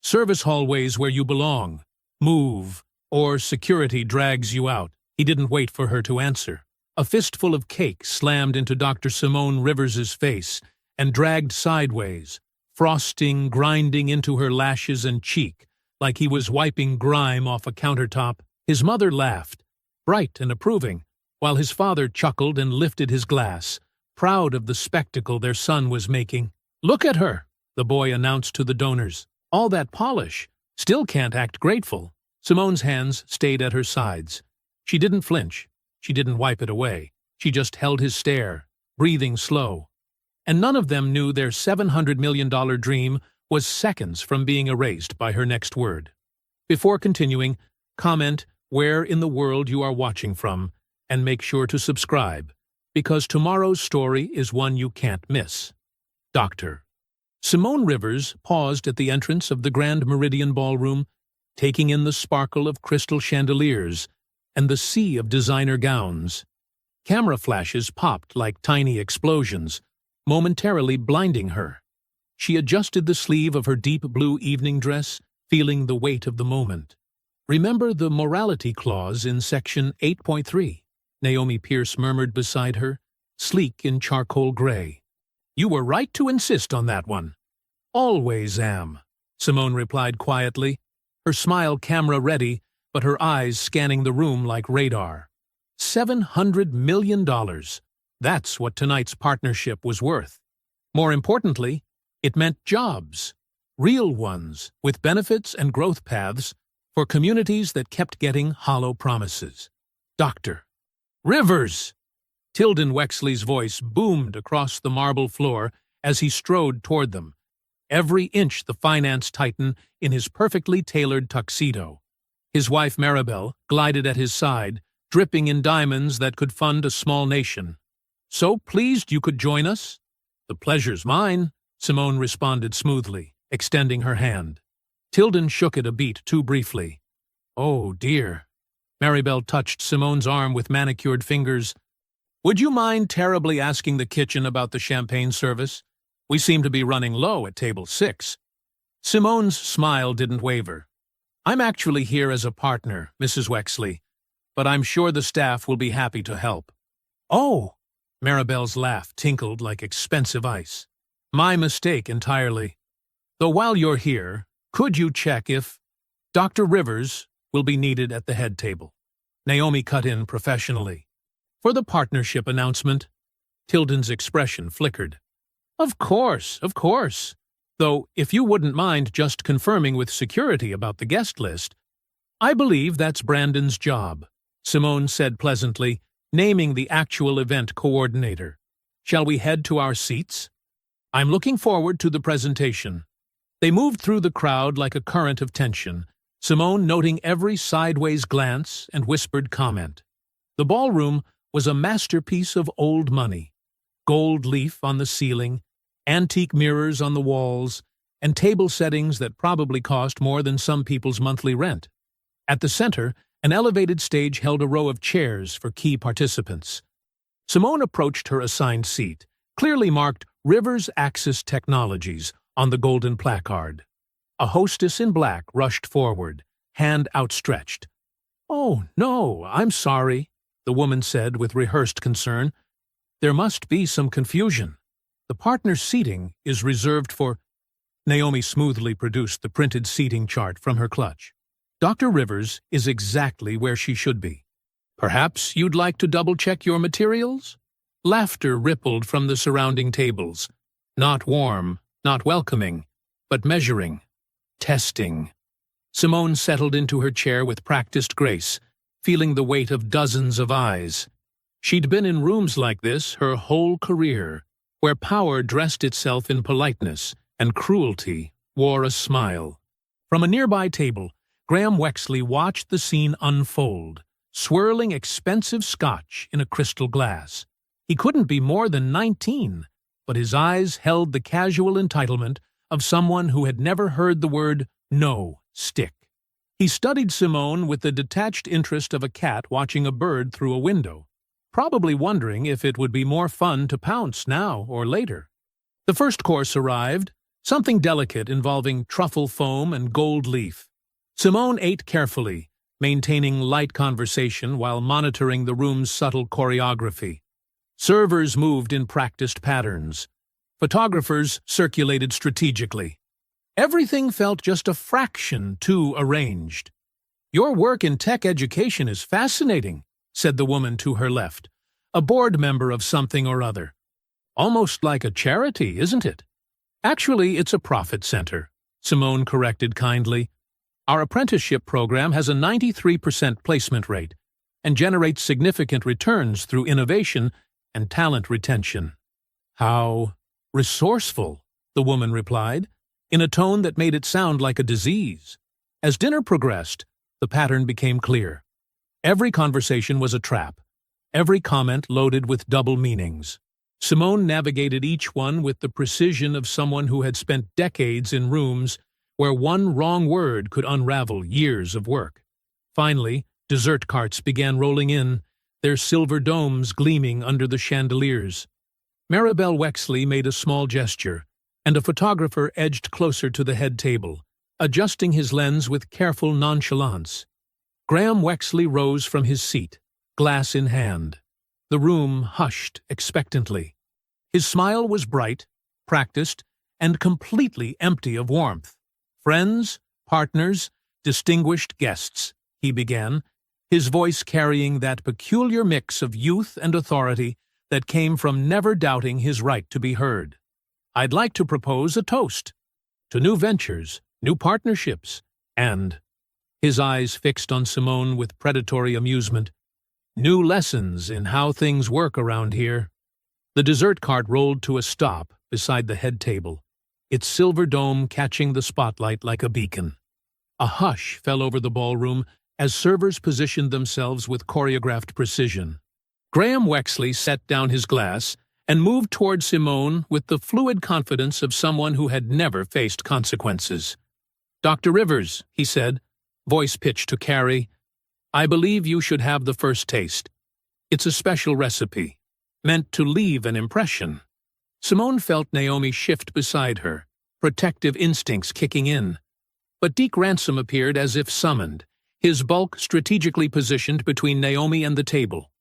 Service hallways where you belong. Move, or security drags you out. He didn't wait for her to answer. A fistful of cake slammed into Dr. Simone Rivers's face and dragged sideways, frosting grinding into her lashes and cheek, like he was wiping grime off a countertop. His mother laughed, bright and approving, while his father chuckled and lifted his glass, proud of the spectacle their son was making. "Look at her," the boy announced to the donors. "All that polish. Still can't act grateful." Simone's hands stayed at her sides. She didn't flinch. She didn't wipe it away. She just held his stare, breathing slow. And none of them knew their $700 million dream was seconds from being erased by her next word. Before continuing, comment where in the world you are watching from, and make sure to subscribe, because tomorrow's story is one you can't miss. Dr. Simone Rivers paused at the entrance of the Grand Meridian Ballroom, taking in the sparkle of crystal chandeliers and the sea of designer gowns. Camera flashes popped like tiny explosions, momentarily blinding her. She adjusted the sleeve of her deep blue evening dress, feeling the weight of the moment. "Remember the morality clause in Section 8.3, Naomi Pierce murmured beside her, sleek in charcoal gray. "You were right to insist on that one." "Always am," Simone replied quietly, her smile camera-ready, but her eyes scanning the room like radar. $700 million. That's what tonight's partnership was worth. More importantly, it meant jobs, real ones, with benefits and growth paths for communities that kept getting hollow promises. Dr. Rivers! Tilden Wexley's voice boomed across the marble floor as he strode toward them, every inch the finance titan in his perfectly tailored tuxedo. His wife Maribel glided at his side, dripping in diamonds that could fund a small nation. "So pleased you could join us." "The pleasure's mine," Simone responded smoothly, extending her hand. Tilden shook it a beat too briefly. "Oh, dear." Maribel touched Simone's arm with manicured fingers. "Would you mind terribly asking the kitchen about the champagne service? We seem to be running low at table 6. Simone's smile didn't waver. "I'm actually here as a partner, Mrs. Wexley, but I'm sure the staff will be happy to help." "Oh!" Maribel's laugh tinkled like expensive ice. "My mistake entirely. Though while you're here, could you check if Dr. Rivers will be needed at the head table?" Naomi cut in professionally. "For the partnership announcement." Tilden's expression flickered. Of course. Though, if you wouldn't mind just confirming with security about the guest list." "I believe that's Brandon's job," Simone said pleasantly, naming the actual event coordinator. "Shall we head to our seats?" "I'm looking forward to the presentation." They moved through the crowd like a current of tension, Simone noting every sideways glance and whispered comment. The ballroom was a masterpiece of old money. Gold leaf on the ceiling, antique mirrors on the walls, and table settings that probably cost more than some people's monthly rent. At the center, an elevated stage held a row of chairs for key participants. Simone approached her assigned seat, clearly marked Rivers Axis Technologies on the golden placard. A hostess in black rushed forward, hand outstretched. "Oh, no, I'm sorry," the woman said with rehearsed concern. "There must be some confusion. The partner's seating is reserved for—" Naomi smoothly produced the printed seating chart from her clutch. "Dr. Rivers is exactly where she should be. Perhaps you'd like to double-check your materials?" Laughter rippled from the surrounding tables. Not warm, not welcoming, but measuring. Testing. Simone settled into her chair with practiced grace, feeling the weight of dozens of eyes. She'd been in rooms like this her whole career, where power dressed itself in politeness and cruelty wore a smile. From a nearby table, Graham Wexley watched the scene unfold, swirling expensive scotch in a crystal glass. He couldn't be more than 19, but his eyes held the casual entitlement of someone who had never heard the word no stick. He studied Simone with the detached interest of a cat watching a bird through a window, probably wondering if it would be more fun to pounce now or later. The first course arrived, something delicate involving truffle foam and gold leaf. Simone ate carefully, maintaining light conversation while monitoring the room's subtle choreography. Servers moved in practiced patterns. Photographers circulated strategically. Everything felt just a fraction too arranged. "Your work in tech education is fascinating," said the woman to her left, a board member of something or other. "Almost like a charity, isn't it?" "Actually, it's a profit center," Simone corrected kindly. "Our apprenticeship program has a 93% placement rate and generates significant returns through innovation and talent retention." "How resourceful," the woman replied, in a tone that made it sound like a disease. As dinner progressed, the pattern became clear. Every conversation was a trap, every comment loaded with double meanings. Simone navigated each one with the precision of someone who had spent decades in rooms where one wrong word could unravel years of work. Finally, dessert carts began rolling in, their silver domes gleaming under the chandeliers. Maribel Wexley made a small gesture, and a photographer edged closer to the head table, adjusting his lens with careful nonchalance. Graham Wexley rose from his seat, glass in hand. The room hushed expectantly. His smile was bright, practiced, and completely empty of warmth. "Friends, partners, distinguished guests," he began, his voice carrying that peculiar mix of youth and authority that came from never doubting his right to be heard. "I'd like to propose a toast to new ventures, new partnerships, and," his eyes fixed on Simone with predatory amusement, "new lessons in how things work around here." The dessert cart rolled to a stop beside the head table, its silver dome catching the spotlight like a beacon. A hush fell over the ballroom as servers positioned themselves with choreographed precision. Graham Wexley set down his glass and moved toward Simone with the fluid confidence of someone who had never faced consequences. "Dr. Rivers," he said, voice pitched to Carrie, "I believe you should have the first taste. It's a special recipe, meant to leave an impression." Simone felt Naomi shift beside her, protective instincts kicking in. But Deke Ransom appeared as if summoned, his bulk strategically positioned between Naomi and the table.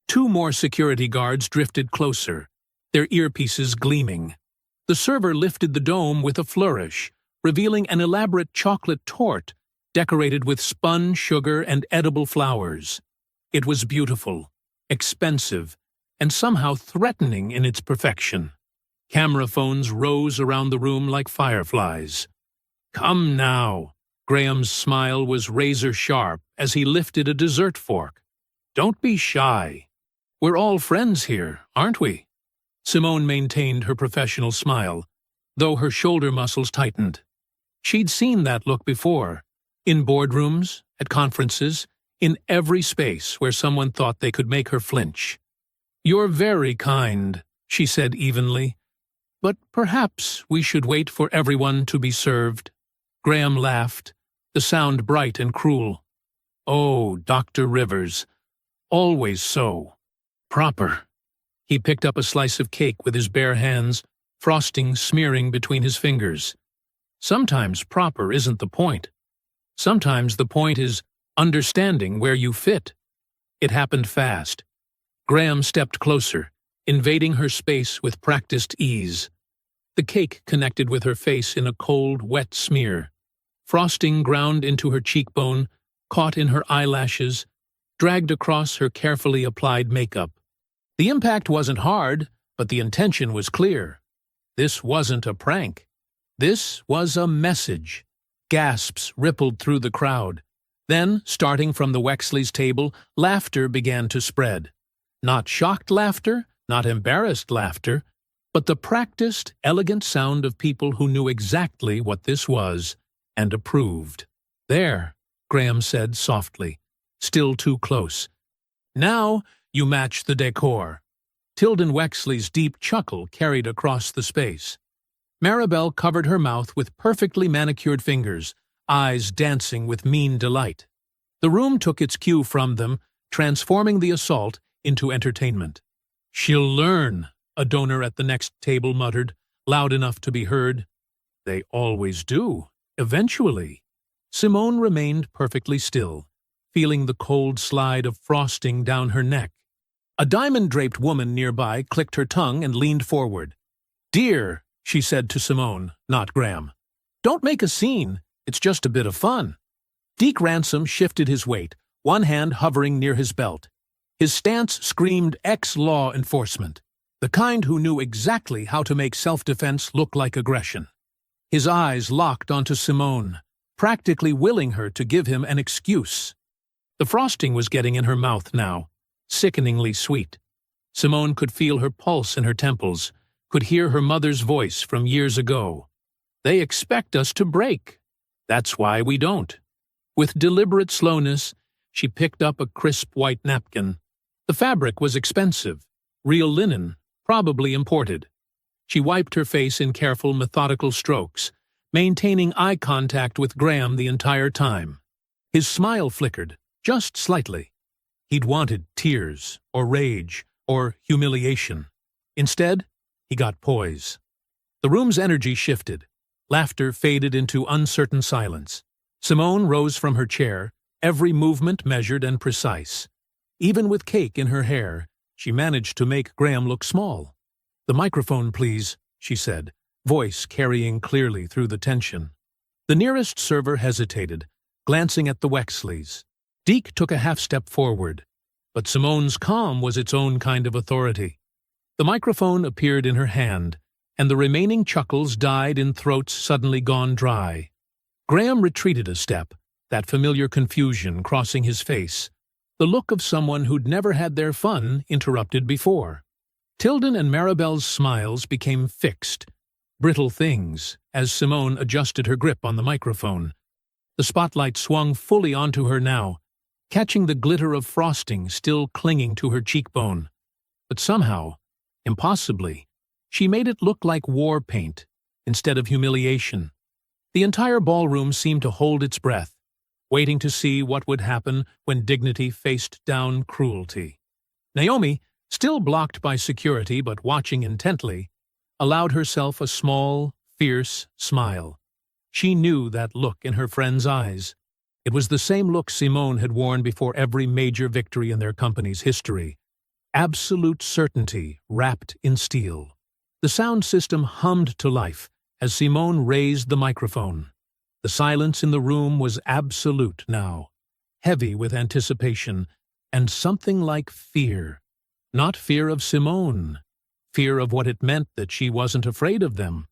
Two more security guards drifted closer, their earpieces gleaming. The server lifted the dome with a flourish, revealing an elaborate chocolate torte decorated with spun sugar and edible flowers. It was beautiful, expensive, and somehow threatening in its perfection. Camera phones rose around the room like fireflies. "Come now." Graham's smile was razor-sharp as he lifted a dessert fork. "Don't be shy. We're all friends here, aren't we?" Simone maintained her professional smile, though her shoulder muscles tightened. She'd seen that look before, in boardrooms, at conferences, in every space where someone thought they could make her flinch. "You're very kind," she said evenly, "but perhaps we should wait for everyone to be served." Graham laughed, the sound bright and cruel. "Oh, Dr. Rivers, always so proper." He picked up a slice of cake with his bare hands, frosting smearing between his fingers. "Sometimes proper isn't the point. Sometimes the point is understanding where you fit." It happened fast. Graham stepped closer, invading her space with practiced ease. The cake connected with her face in a cold, wet smear. Frosting ground into her cheekbone, caught in her eyelashes, dragged across her carefully applied makeup. The impact wasn't hard, but the intention was clear. This wasn't a prank. This was a message. Gasps rippled through the crowd. Then, starting from the Wexley's table, laughter began to spread. Not shocked laughter, not embarrassed laughter, but the practiced, elegant sound of people who knew exactly what this was and approved. "There," Graham said softly, still too close. "Now you match the decor." Tilden Wexley's deep chuckle carried across the space. Maribel covered her mouth with perfectly manicured fingers, eyes dancing with mean delight. The room took its cue from them, transforming the assault into entertainment. "She'll learn," a donor at the next table muttered, loud enough to be heard. They always do, eventually. Simone remained perfectly still, feeling the cold slide of frosting down her neck. A diamond-draped woman nearby clicked her tongue and leaned forward. "Dear," she said to Simone, not Graham. "Don't make a scene. It's just a bit of fun." Deke Ransom shifted his weight, one hand hovering near his belt. His stance screamed ex-law enforcement, the kind who knew exactly how to make self-defense look like aggression. His eyes locked onto Simone, practically willing her to give him an excuse. The frosting was getting in her mouth now, sickeningly sweet. Simone could feel her pulse in her temples, could hear her mother's voice from years ago. "They expect us to break. That's why we don't." With deliberate slowness, she picked up a crisp white napkin. The fabric was expensive, real linen, probably imported. She wiped her face in careful, methodical strokes, maintaining eye contact with Graham the entire time. His smile flickered, just slightly. He'd wanted tears, or rage, or humiliation. Instead, he got poise. The room's energy shifted. Laughter faded into uncertain silence. Simone rose from her chair, every movement measured and precise. Even with cake in her hair, she managed to make Graham look small. "The microphone, please," she said, voice carrying clearly through the tension. The nearest server hesitated, glancing at the Wexleys. Deke took a half-step forward, but Simone's calm was its own kind of authority. The microphone appeared in her hand, and the remaining chuckles died in throats suddenly gone dry. Graham retreated a step, that familiar confusion crossing his face, the look of someone who'd never had their fun interrupted before. Tilden and Maribel's smiles became fixed, brittle things, as Simone adjusted her grip on the microphone. The spotlight swung fully onto her now, catching the glitter of frosting still clinging to her cheekbone. But somehow, impossibly, she made it look like war paint instead of humiliation. The entire ballroom seemed to hold its breath, waiting to see what would happen when dignity faced down cruelty. Naomi, still blocked by security but watching intently, allowed herself a small, fierce smile. She knew that look in her friend's eyes. It was the same look Simone had worn before every major victory in their company's history. Absolute certainty wrapped in steel. The sound system hummed to life as Simone raised the microphone. The silence in the room was absolute now, heavy with anticipation and something like fear. Not fear of Simone, fear of what it meant that she wasn't afraid of them.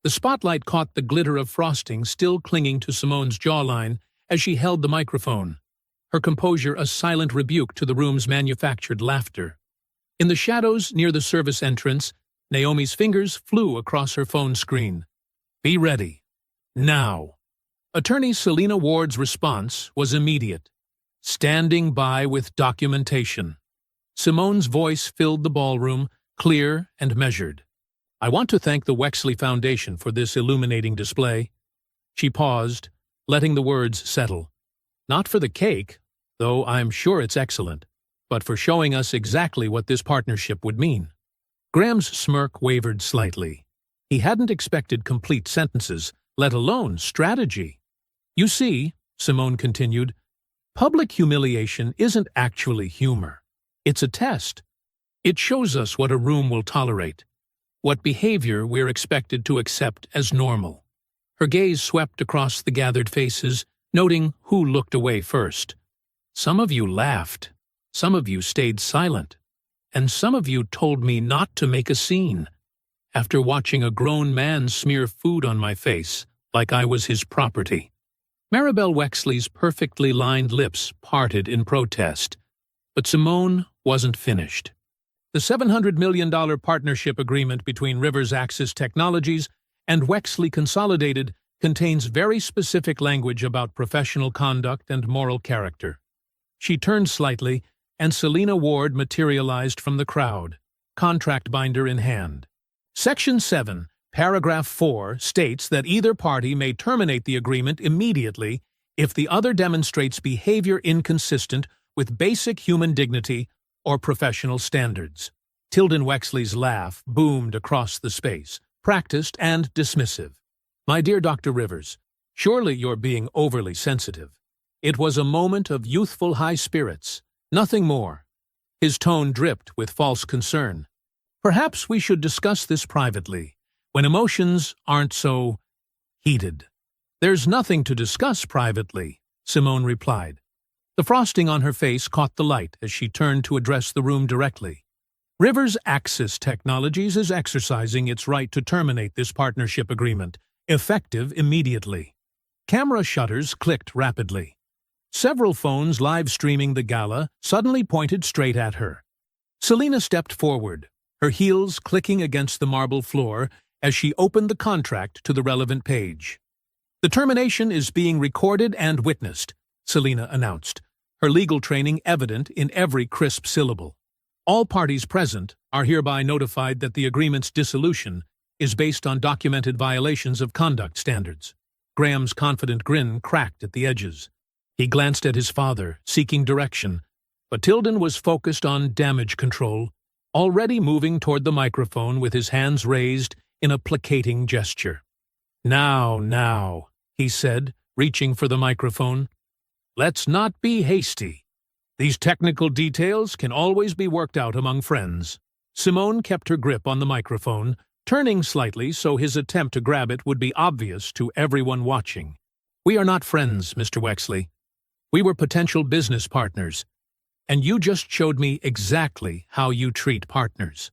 The spotlight caught the glitter of frosting still clinging to Simone's jawline as she held the microphone, her composure a silent rebuke to the room's manufactured laughter. In the shadows near the service entrance, Naomi's fingers flew across her phone screen. "Be ready. Now." Attorney Selena Ward's response was immediate. "Standing by with documentation." Simone's voice filled the ballroom, clear and measured. "I want to thank the Wexley Foundation for this illuminating display." She paused, letting the words settle. "Not for the cake, though I'm sure it's excellent, but for showing us exactly what this partnership would mean." Graham's smirk wavered slightly. He hadn't expected complete sentences, let alone strategy. "You see," Simone continued, "public humiliation isn't actually humor. It's a test. It shows us what a room will tolerate, what behavior we're expected to accept as normal." Her gaze swept across the gathered faces, noting who looked away first. "Some of you laughed. Some of you stayed silent. And some of you told me not to make a scene, after watching a grown man smear food on my face like I was his property." Maribel Wexley's perfectly lined lips parted in protest, but Simone wasn't finished. The $700 million partnership agreement between Rivers Axis Technologies and Wexley Consolidated contains very specific language about professional conduct and moral character. She turned slightly, and Selena Ward materialized from the crowd, contract binder in hand. Section 7, Paragraph 4 states that either party may terminate the agreement immediately if the other demonstrates behavior inconsistent with basic human dignity or professional standards. Tilden Wexley's laugh boomed across the space, practiced and dismissive. My dear Dr. Rivers, surely you're being overly sensitive. It was a moment of youthful high spirits, nothing more. His tone dripped with false concern. Perhaps we should discuss this privately, when emotions aren't so heated. There's nothing to discuss privately, Simone replied. The frosting on her face caught the light as she turned to address the room directly. Rivers Axis Technologies is exercising its right to terminate this partnership agreement, effective immediately. Camera shutters clicked rapidly. Several phones live streaming the gala suddenly pointed straight at her. Selena stepped forward, her heels clicking against the marble floor as she opened the contract to the relevant page. The termination is being recorded and witnessed, Selena announced, her legal training evident in every crisp syllable. All parties present are hereby notified that the agreement's dissolution is based on documented violations of conduct standards. Graham's confident grin cracked at the edges. He glanced at his father, seeking direction, but Tilden was focused on damage control, already moving toward the microphone with his hands raised in a placating gesture. Now, he said, reaching for the microphone. Let's not be hasty. These technical details can always be worked out among friends. Simone kept her grip on the microphone, turning slightly so his attempt to grab it would be obvious to everyone watching. We are not friends, Mr. Wexley. We were potential business partners, and you just showed me exactly how you treat partners.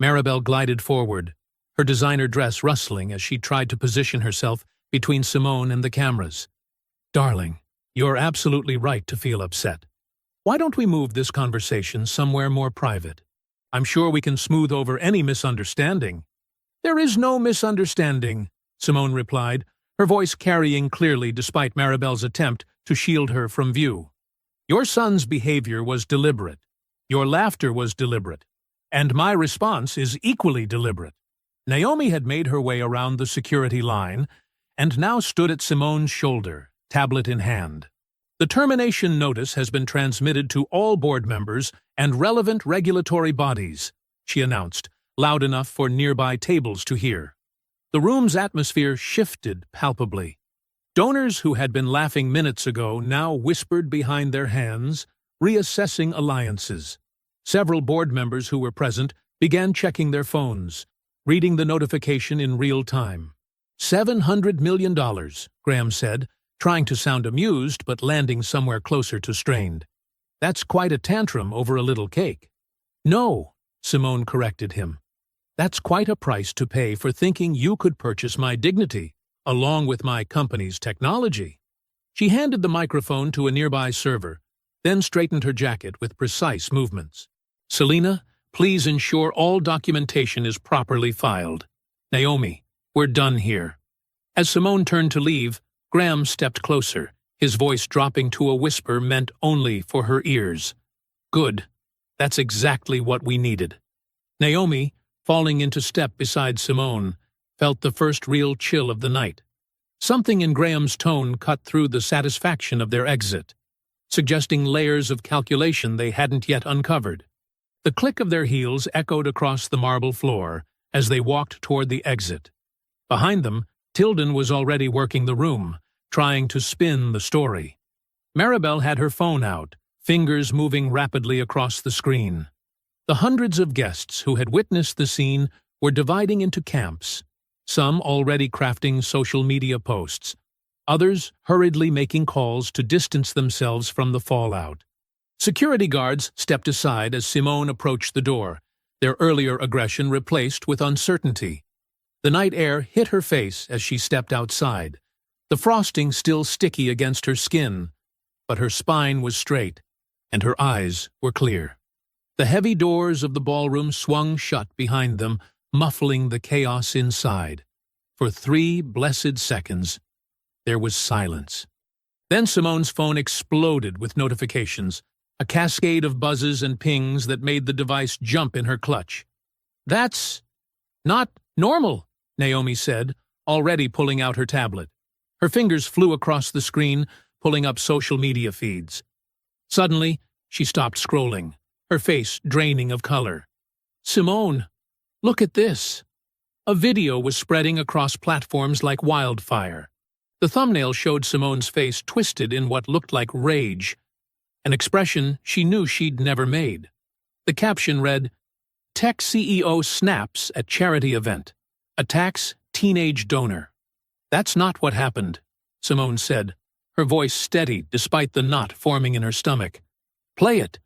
Maribel glided forward, her designer dress rustling as she tried to position herself between Simone and the cameras. Darling, you're absolutely right to feel upset. Why don't we move this conversation somewhere more private? I'm sure we can smooth over any misunderstanding. There is no misunderstanding, Simone replied, her voice carrying clearly despite Maribel's attempt to shield her from view. Your son's behavior was deliberate. Your laughter was deliberate. And my response is equally deliberate. Naomi had made her way around the security line and now stood at Simone's shoulder, tablet in hand. The termination notice has been transmitted to all board members and relevant regulatory bodies, she announced, loud enough for nearby tables to hear. The room's atmosphere shifted palpably. Donors who had been laughing minutes ago now whispered behind their hands, reassessing alliances. Several board members who were present began checking their phones, reading the notification in real time. $700 million, Graham said, trying to sound amused but landing somewhere closer to strained. That's quite a tantrum over a little cake. No, Simone corrected him. That's quite a price to pay for thinking you could purchase my dignity, along with my company's technology. She handed the microphone to a nearby server, then straightened her jacket with precise movements. Selena, please ensure all documentation is properly filed. Naomi, we're done here. As Simone turned to leave, Graham stepped closer, his voice dropping to a whisper meant only for her ears. Good. That's exactly what we needed. Naomi, falling into step beside Simone, felt the first real chill of the night. Something in Graham's tone cut through the satisfaction of their exit, suggesting layers of calculation they hadn't yet uncovered. The click of their heels echoed across the marble floor as they walked toward the exit. Behind them, Tilden was already working the room, trying to spin the story. Maribel had her phone out, fingers moving rapidly across the screen. The hundreds of guests who had witnessed the scene were dividing into camps, some already crafting social media posts, others hurriedly making calls to distance themselves from the fallout. Security guards stepped aside as Simone approached the door, their earlier aggression replaced with uncertainty. The night air hit her face as she stepped outside, the frosting still sticky against her skin, but her spine was straight, and her eyes were clear. The heavy doors of the ballroom swung shut behind them, muffling the chaos inside. For 3 blessed seconds, there was silence. Then Simone's phone exploded with notifications, a cascade of buzzes and pings that made the device jump in her clutch. That's not normal, Naomi said, already pulling out her tablet. Her fingers flew across the screen, pulling up social media feeds. Suddenly, she stopped scrolling, her face draining of color. Simone, look at this. A video was spreading across platforms like wildfire. The thumbnail showed Simone's face twisted in what looked like rage, an expression she knew she'd never made. The caption read, "Tech CEO snaps at charity event. Attacks teenage donor." "That's not what happened," Simone said, her voice steady despite the knot forming in her stomach. "Play it."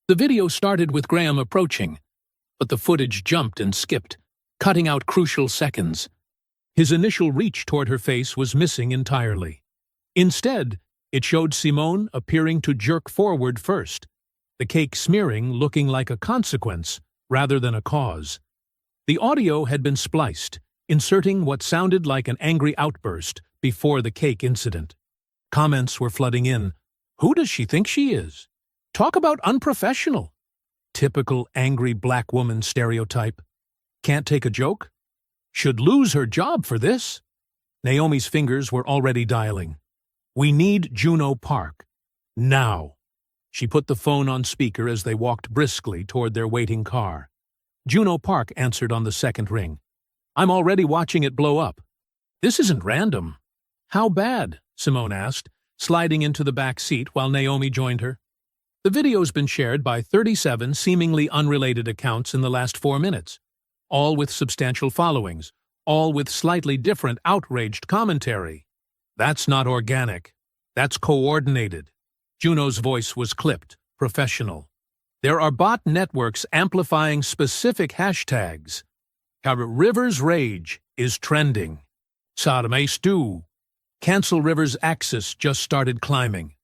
The video started with Graham approaching, but the footage jumped and skipped, cutting out crucial seconds. His initial reach toward her face was missing entirely. Instead, it showed Simone appearing to jerk forward first, the cake smearing looking like a consequence rather than a cause. The audio had been spliced, inserting what sounded like an angry outburst before the cake incident. Comments were flooding in. "Who does she think she is? Talk about unprofessional. Typical angry black woman stereotype. Can't take a joke? Should lose her job for this." Naomi's fingers were already dialing. "We need Juno Park. Now." She put the phone on speaker as they walked briskly toward their waiting car. Juno Park answered on the second ring. "I'm already watching it blow up." "This isn't random." "How bad?" Simone asked, sliding into the back seat while Naomi joined her. The video's been shared by 37 seemingly unrelated accounts in the last 4 minutes, all with substantial followings, all with slightly different outraged commentary. "That's not organic. That's coordinated." Juno's voice was clipped, professional. "There are bot networks amplifying specific hashtags. Rivers Rage is trending. Sodomay Stew. Cancel Rivers Axis just started climbing."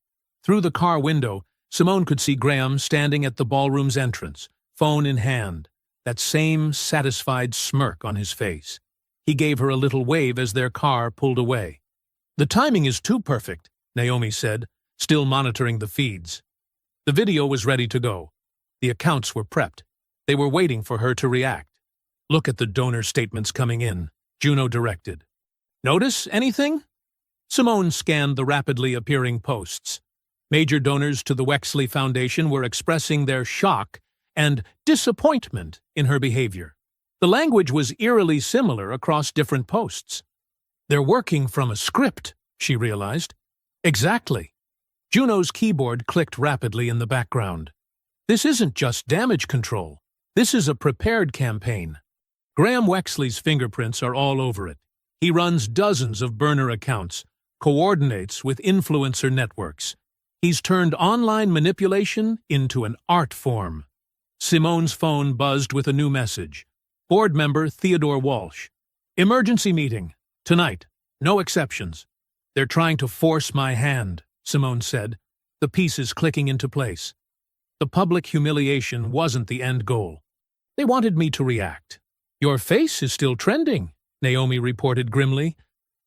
Through the car window, Simone could see Graham standing at the ballroom's entrance, phone in hand, that same satisfied smirk on his face. He gave her a little wave as their car pulled away. "The timing is too perfect," Naomi said, still monitoring the feeds. The video was ready to go. The accounts were prepped. They were waiting for her to react. "Look at the donor statements coming in," Juno directed. "Notice anything?" Simone scanned the rapidly appearing posts. Major donors to the Wexley Foundation were expressing their shock and disappointment in her behavior. The language was eerily similar across different posts. "They're working from a script," she realized. "Exactly." Juno's keyboard clicked rapidly in the background. "This isn't just damage control. This is a prepared campaign. Graham Wexley's fingerprints are all over it. He runs dozens of burner accounts, coordinates with influencer networks. He's turned online manipulation into an art form." Simone's phone buzzed with a new message. Board member Theodore Walsh. "Emergency meeting. Tonight. No exceptions." "They're trying to force my hand," Simone said, the pieces clicking into place. The public humiliation wasn't the end goal. "They wanted me to react." "Your face is still trending," Naomi reported grimly.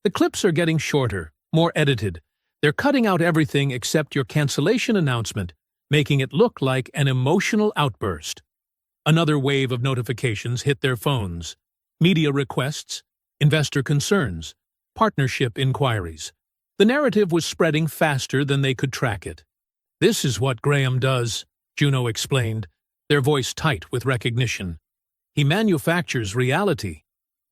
"The clips are getting shorter, more edited. They're cutting out everything except your cancellation announcement, making it look like an emotional outburst." Another wave of notifications hit their phones. Media requests, investor concerns, partnership inquiries. The narrative was spreading faster than they could track it. "This is what Graham does," Juno explained, their voice tight with recognition. "He manufactures reality,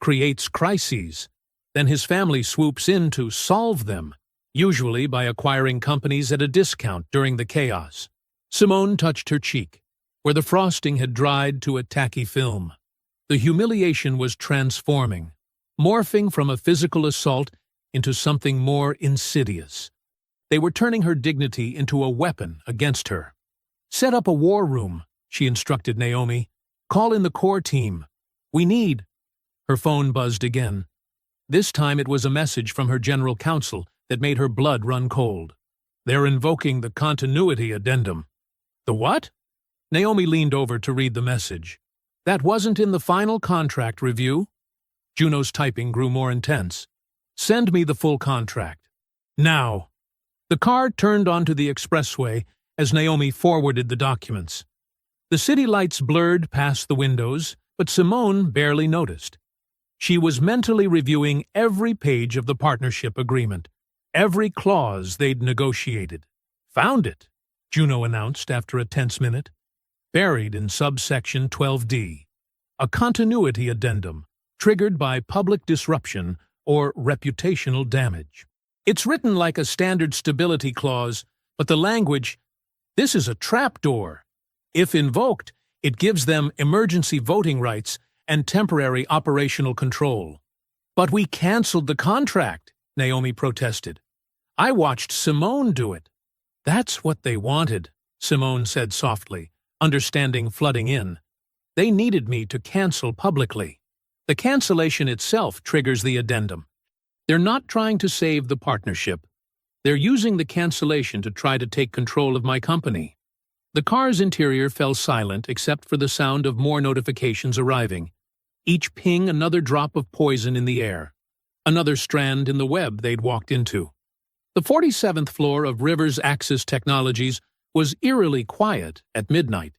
creates crises, then his family swoops in to solve them, usually by acquiring companies at a discount during the chaos." Simone touched her cheek, where the frosting had dried to a tacky film. The humiliation was transforming, morphing from a physical assault into something more insidious. They were turning her dignity into a weapon against her. "Set up a war room," she instructed Naomi. "Call in the core team. We need—" Her phone buzzed again. This time it was a message from her general counsel that made her blood run cold. "They're invoking the continuity addendum." "The what?" Naomi leaned over to read the message. "That wasn't in the final contract review." Juno's typing grew more intense. "Send me the full contract. Now." The car turned onto the expressway as Naomi forwarded the documents. The city lights blurred past the windows, but Simone barely noticed. She was mentally reviewing every page of the partnership agreement, every clause they'd negotiated. "Found it," Juno announced after a tense minute. "Buried in subsection 12D. A continuity addendum. triggered by public disruption or reputational damage. It's written like a standard stability clause, but the language, this is a trapdoor. If invoked, it gives them emergency voting rights and temporary operational control. But we canceled the contract, Naomi protested. I watched Simone do it. That's what they wanted, Simone said softly, understanding flooding in. They needed me to cancel publicly. The cancellation itself triggers the addendum. They're not trying to save the partnership. They're using the cancellation to try to take control of my company. The car's interior fell silent except for the sound of more notifications arriving. Each ping another drop of poison in the air. Another strand in the web they'd walked into. The 47th floor of Rivers Axis Technologies was eerily quiet at midnight.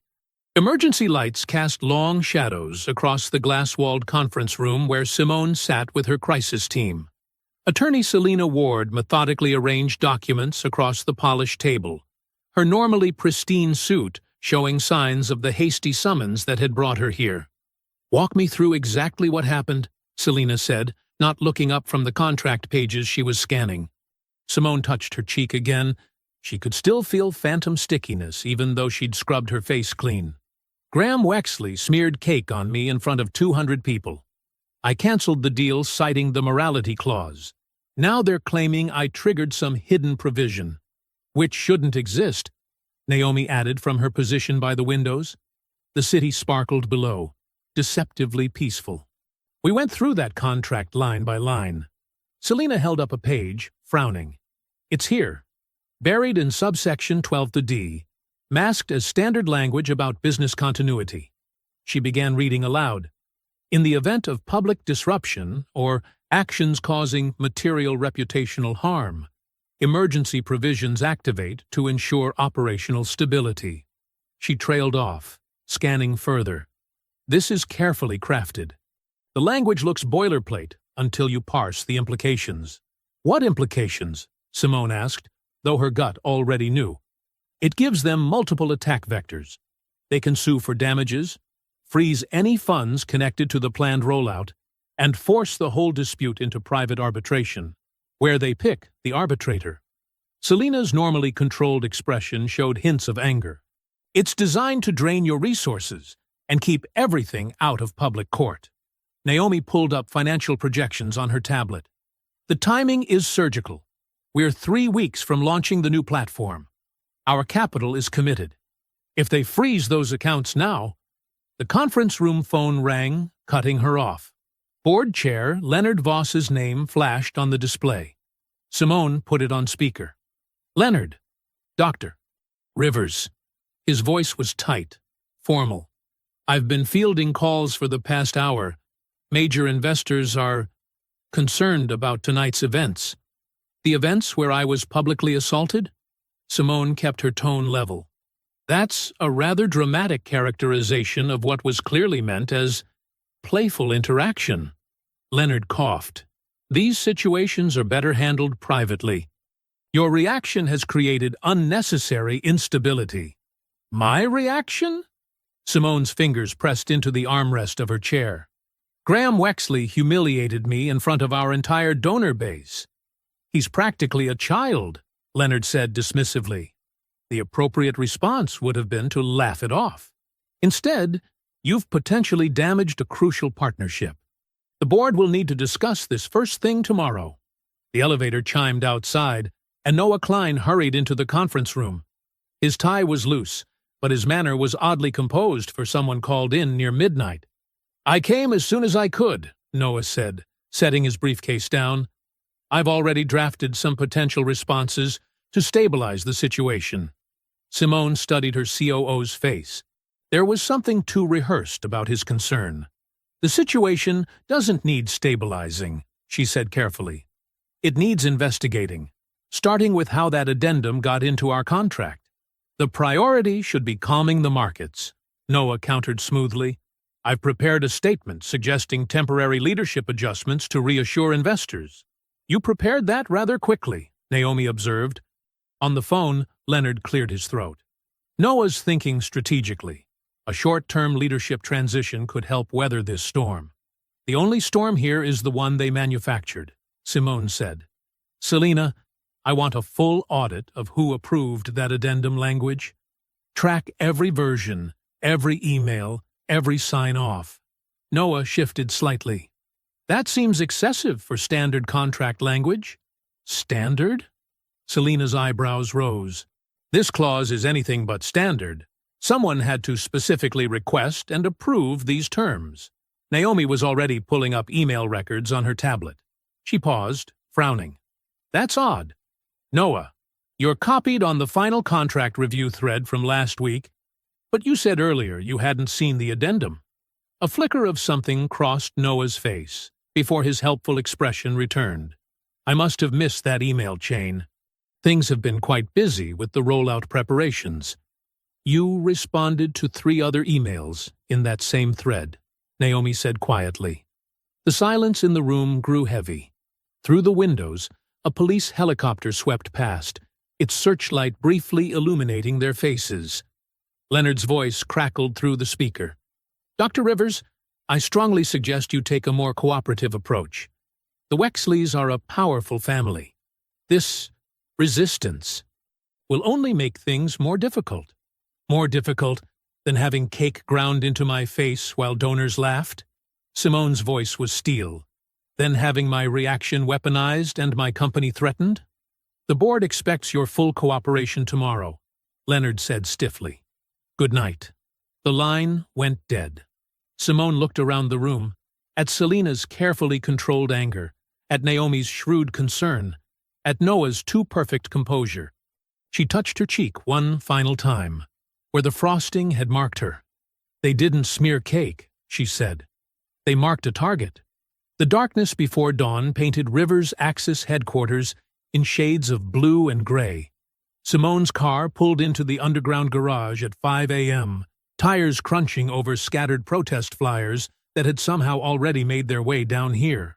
Emergency lights cast long shadows across the glass-walled conference room where Simone sat with her crisis team. Attorney Selena Ward methodically arranged documents across the polished table, her normally pristine suit showing signs of the hasty summons that had brought her here. "Walk me through exactly what happened," Selena said, not looking up from the contract pages she was scanning. Simone touched her cheek again. She could still feel phantom stickiness, even though she'd scrubbed her face clean. "Graham Wexley smeared cake on me in front of 200 people. I canceled the deal citing the morality clause. Now they're claiming I triggered some hidden provision, which shouldn't exist," Naomi added from her position by the windows. The city sparkled below, deceptively peaceful. "We went through that contract line by line." Selena held up a page, frowning. "It's here, buried in subsection 12-D, masked as standard language about business continuity." She began reading aloud. "In the event of public disruption or actions causing material reputational harm, emergency provisions activate to ensure operational stability." She trailed off, scanning further. "This is carefully crafted. The language looks boilerplate until you parse the implications." "What implications?" Simone asked, though her gut already knew. "It gives them multiple attack vectors. They can sue for damages, freeze any funds connected to the planned rollout, and force the whole dispute into private arbitration, where they pick the arbitrator." Selena's normally controlled expression showed hints of anger. "It's designed to drain your resources and keep everything out of public court." Naomi pulled up financial projections on her tablet. "The timing is surgical. We're 3 weeks from launching the new platform. Our capital is committed. If they freeze those accounts now..." The conference room phone rang, cutting her off. Board chair Leonard Voss's name flashed on the display. Simone put it on speaker. "Leonard. Doctor. Rivers." His voice was tight, formal. "I've been fielding calls for the past hour. Major investors are concerned about tonight's events." "The events where I was publicly assaulted?" Simone kept her tone level. "That's a rather dramatic characterization of what was clearly meant as playful interaction." Leonard coughed. "These situations are better handled privately. Your reaction has created unnecessary instability." "My reaction?" Simone's fingers pressed into the armrest of her chair. "Graham Wexley humiliated me in front of our entire donor base." "He's practically a child," Leonard said dismissively. The appropriate response would have been to laugh it off. Instead, you've potentially damaged a crucial partnership. The board will need to discuss this first thing tomorrow." The elevator chimed outside, and Noah Klein hurried into the conference room. His tie was loose, but his manner was oddly composed for someone called in near midnight. "I came as soon as I could," Noah said, setting his briefcase down. "I've already drafted some potential responses to stabilize the situation." Simone studied her COO's face. There was something too rehearsed about his concern. "The situation doesn't need stabilizing," she said carefully. "It needs investigating, starting with how that addendum got into our contract." "The priority should be calming the markets," Noah countered smoothly. "I've prepared a statement suggesting temporary leadership adjustments to reassure investors." "You prepared that rather quickly," Naomi observed. On the phone, Leonard cleared his throat. "Noah's thinking strategically. A short-term leadership transition could help weather this storm." The only storm here is the one they manufactured, Simone said. Selina, I want a full audit of who approved that addendum language. Track every version, every email, every sign-off. Noah shifted slightly. That seems excessive for standard contract language. Standard? Selina's eyebrows rose. This clause is anything but standard. Someone had to specifically request and approve these terms. Naomi was already pulling up email records on her tablet. She paused, frowning. That's odd. Noah, you're copied on the final contract review thread from last week, but you said earlier you hadn't seen the addendum. A flicker of something crossed Noah's face before his helpful expression returned. I must have missed that email chain. Things have been quite busy with the rollout preparations. You responded to 3 other emails in that same thread, Naomi said quietly. The silence in the room grew heavy. Through the windows, a police helicopter swept past, its searchlight briefly illuminating their faces. Leonard's voice crackled through the speaker. Dr. Rivers, I strongly suggest you take a more cooperative approach. The Wexleys are a powerful family. This resistance will only make things more difficult. More difficult than having cake ground into my face while donors laughed? Simone's voice was steel. Then having my reaction weaponized and my company threatened? The board expects your full cooperation tomorrow, Leonard said stiffly. Good night. The line went dead. Simone looked around the room, at Selina's carefully controlled anger, at Naomi's shrewd concern, at Noah's too-perfect composure. She touched her cheek one final time, where the frosting had marked her. They didn't smear cake, she said. They marked a target. The darkness before dawn painted Rivers' Axis headquarters in shades of blue and gray. Simone's car pulled into the underground garage at 5 a.m., tires crunching over scattered protest flyers that had somehow already made their way down here.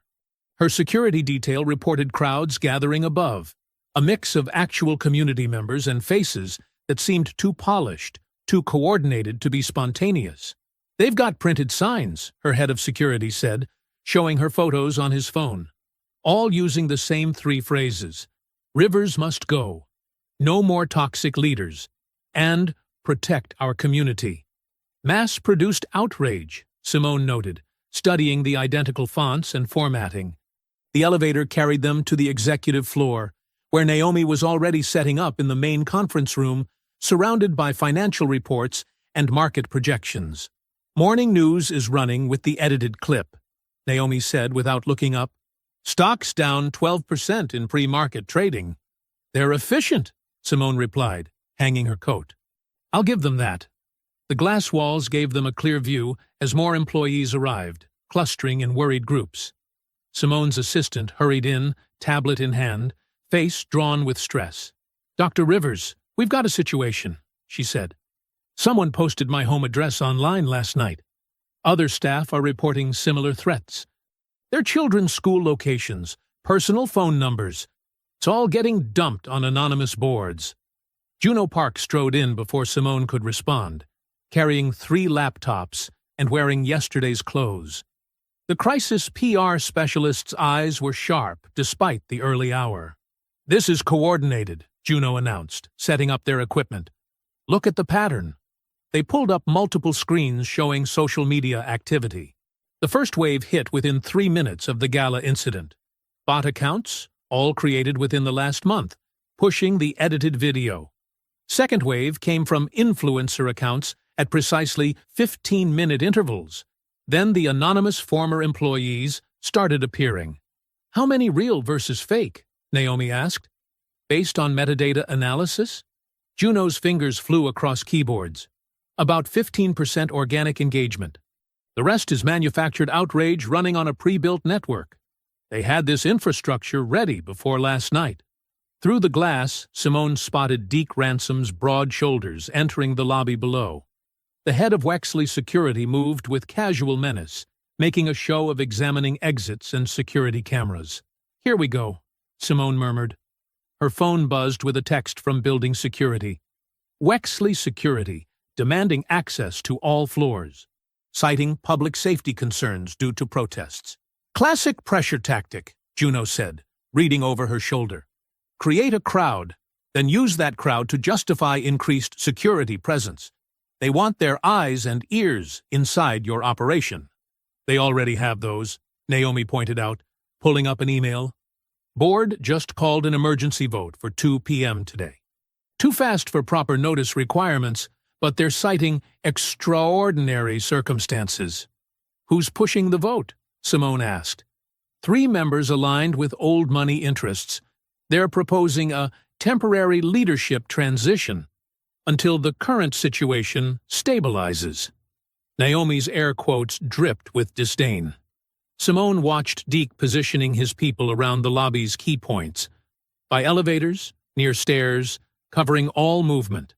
Her security detail reported crowds gathering above, a mix of actual community members and faces that seemed too polished, too coordinated to be spontaneous. They've got printed signs, her head of security said, showing her photos on his phone, all using the same 3 phrases. Rivers must go. No more toxic leaders. And protect our community. Mass-produced outrage, Simone noted, studying the identical fonts and formatting. The elevator carried them to the executive floor, where Naomi was already setting up in the main conference room, surrounded by financial reports and market projections. Morning news is running with the edited clip, Naomi said without looking up. Stocks down 12% in pre-market trading. They're efficient, Simone replied, hanging her coat. I'll give them that. The glass walls gave them a clear view as more employees arrived, clustering in worried groups. Simone's assistant hurried in, tablet in hand, face drawn with stress. Dr. Rivers, we've got a situation, she said. Someone posted my home address online last night. Other staff are reporting similar threats. Their children's school locations, personal phone numbers. It's all getting dumped on anonymous boards. Juno Park strode in before Simone could respond, carrying 3 laptops and wearing yesterday's clothes. The crisis PR specialist's eyes were sharp despite the early hour. This is coordinated, Juno announced, setting up their equipment. Look at the pattern. They pulled up multiple screens showing social media activity. The first wave hit within 3 minutes of the gala incident. Bot accounts, all created within the last month, pushing the edited video. Second wave came from influencer accounts at precisely 15-minute intervals. Then the anonymous former employees started appearing. How many real versus fake? Naomi asked. Based on metadata analysis? Juno's fingers flew across keyboards. About 15% organic engagement. The rest is manufactured outrage running on a pre-built network. They had this infrastructure ready before last night. Through the glass, Simone spotted Deke Ransom's broad shoulders entering the lobby below. The head of Wexley Security moved with casual menace, making a show of examining exits and security cameras. Here we go, Simone murmured. Her phone buzzed with a text from building security. Wexley Security, demanding access to all floors. citing public safety concerns due to protests. Classic pressure tactic, Juno said, reading over her shoulder. Create a crowd, then use that crowd to justify increased security presence. They want their eyes and ears inside your operation. They already have those, Naomi pointed out, pulling up an email. Board just called an emergency vote for 2 p.m. today. Too fast for proper notice requirements, but they're citing extraordinary circumstances. Who's pushing the vote? Simone asked. 3 members aligned with old money interests. They're proposing a temporary leadership transition until the current situation stabilizes. Naomi's air quotes dripped with disdain. Simone watched Deke positioning his people around the lobby's key points, by elevators, near stairs, covering all movement.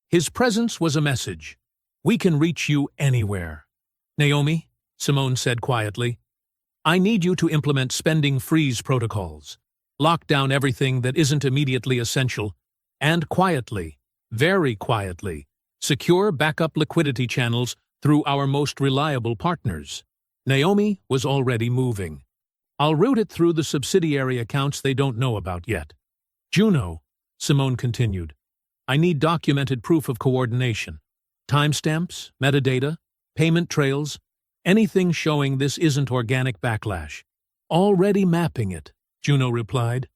His presence was a message. We can reach you anywhere. Naomi, Simone said quietly, I need you to implement spending freeze protocols. Lock down everything that isn't immediately essential, and quietly, very quietly, secure backup liquidity channels through our most reliable partners. Naomi was already moving. I'll route it through the subsidiary accounts they don't know about yet. Juno, Simone continued, I need documented proof of coordination. Timestamps, metadata, payment trails, anything showing this isn't organic backlash. Already mapping it, Juno replied.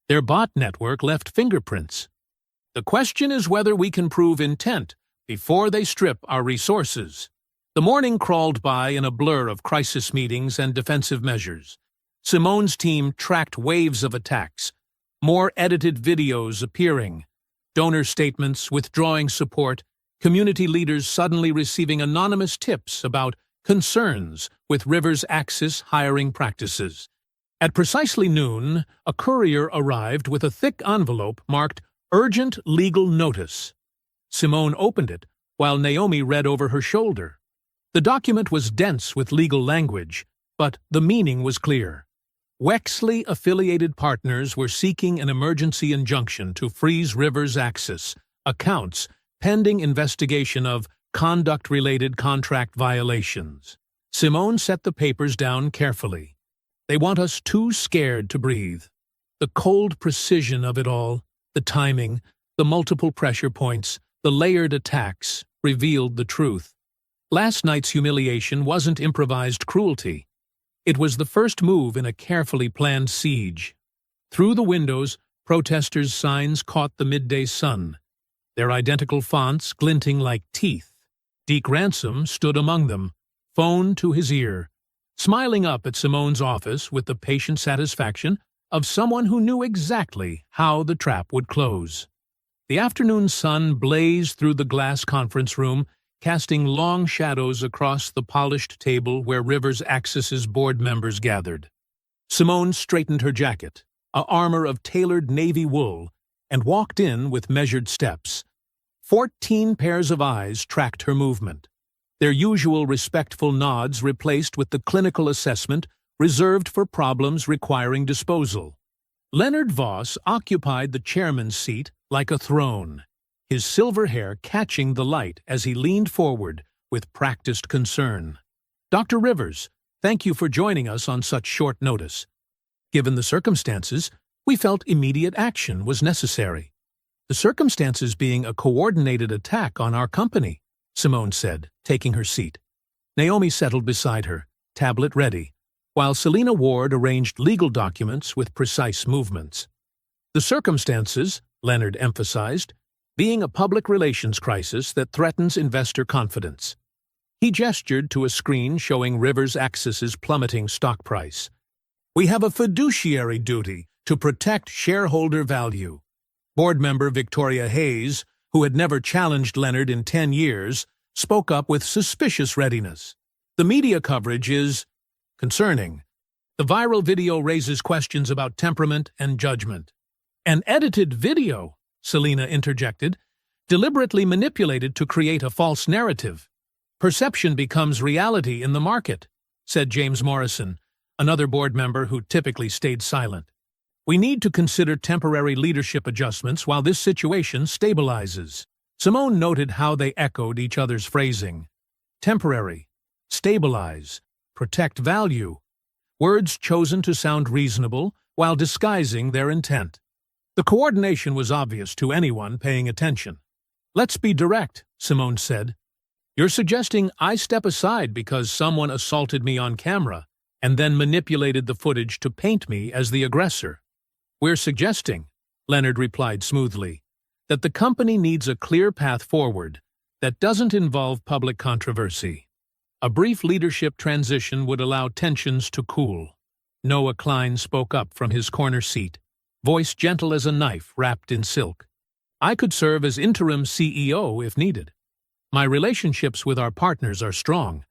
Their bot network left fingerprints. The question is whether we can prove intent before they strip our resources. The morning crawled by in a blur of crisis meetings and defensive measures. Simone's team tracked waves of attacks, more edited videos appearing, donor statements withdrawing support, community leaders suddenly receiving anonymous tips about concerns with Rivers Axis hiring practices. At precisely noon, a courier arrived with a thick envelope marked Urgent Legal Notice. Simone opened it while Naomi read over her shoulder. The document was dense with legal language, but the meaning was clear. Wexley-affiliated partners were seeking an emergency injunction to freeze Rivers Axis accounts pending investigation of conduct-related contract violations. Simone set the papers down carefully. They want us too scared to breathe. The cold precision of it all, the timing, the multiple pressure points, the layered attacks, revealed the truth. Last night's humiliation wasn't improvised cruelty. It was the first move in a carefully planned siege. Through the windows, protesters' signs caught the midday sun, their identical fonts glinting like teeth. Deke Ransom stood among them, phone to his ear, smiling up at Simone's office with the patient satisfaction of someone who knew exactly how the trap would close. The afternoon sun blazed through the glass conference room, casting long shadows across the polished table where Rivers Axis's board members gathered. Simone straightened her jacket, a armor of tailored navy wool, and walked in with measured steps. 14 pairs of eyes tracked her movement, their usual respectful nods replaced with the clinical assessment reserved for problems requiring disposal. Leonard Voss occupied the chairman's seat like a throne, his silver hair catching the light as he leaned forward with practiced concern. Dr. Rivers, thank you for joining us on such short notice. Given the circumstances, we felt immediate action was necessary. The circumstances being a coordinated attack on our company, Simone said, taking her seat. Naomi settled beside her, tablet ready, while Selena Ward arranged legal documents with precise movements. The circumstances, Leonard emphasized, being a public relations crisis that threatens investor confidence. He gestured to a screen showing Rivers Axis's plummeting stock price. We have a fiduciary duty to protect shareholder value. Board member Victoria Hayes, who had never challenged Leonard in 10 years, spoke up with suspicious readiness. The media coverage is concerning. The viral video raises questions about temperament and judgment. An edited video, Selena interjected, deliberately manipulated to create a false narrative. Perception becomes reality in the market, said James Morrison, another board member who typically stayed silent. We need to consider temporary leadership adjustments while this situation stabilizes. Simone noted how they echoed each other's phrasing. Temporary, stabilize, protect value. Words chosen to sound reasonable while disguising their intent. The coordination was obvious to anyone paying attention. "Let's be direct," Simone said. "You're suggesting I step aside because someone assaulted me on camera and then manipulated the footage to paint me as the aggressor." "We're suggesting," Leonard replied smoothly, "that the company needs a clear path forward that doesn't involve public controversy. A brief leadership transition would allow tensions to cool." Noah Klein spoke up from his corner seat, voice gentle as a knife wrapped in silk. "I could serve as interim CEO if needed. My relationships with our partners are strong,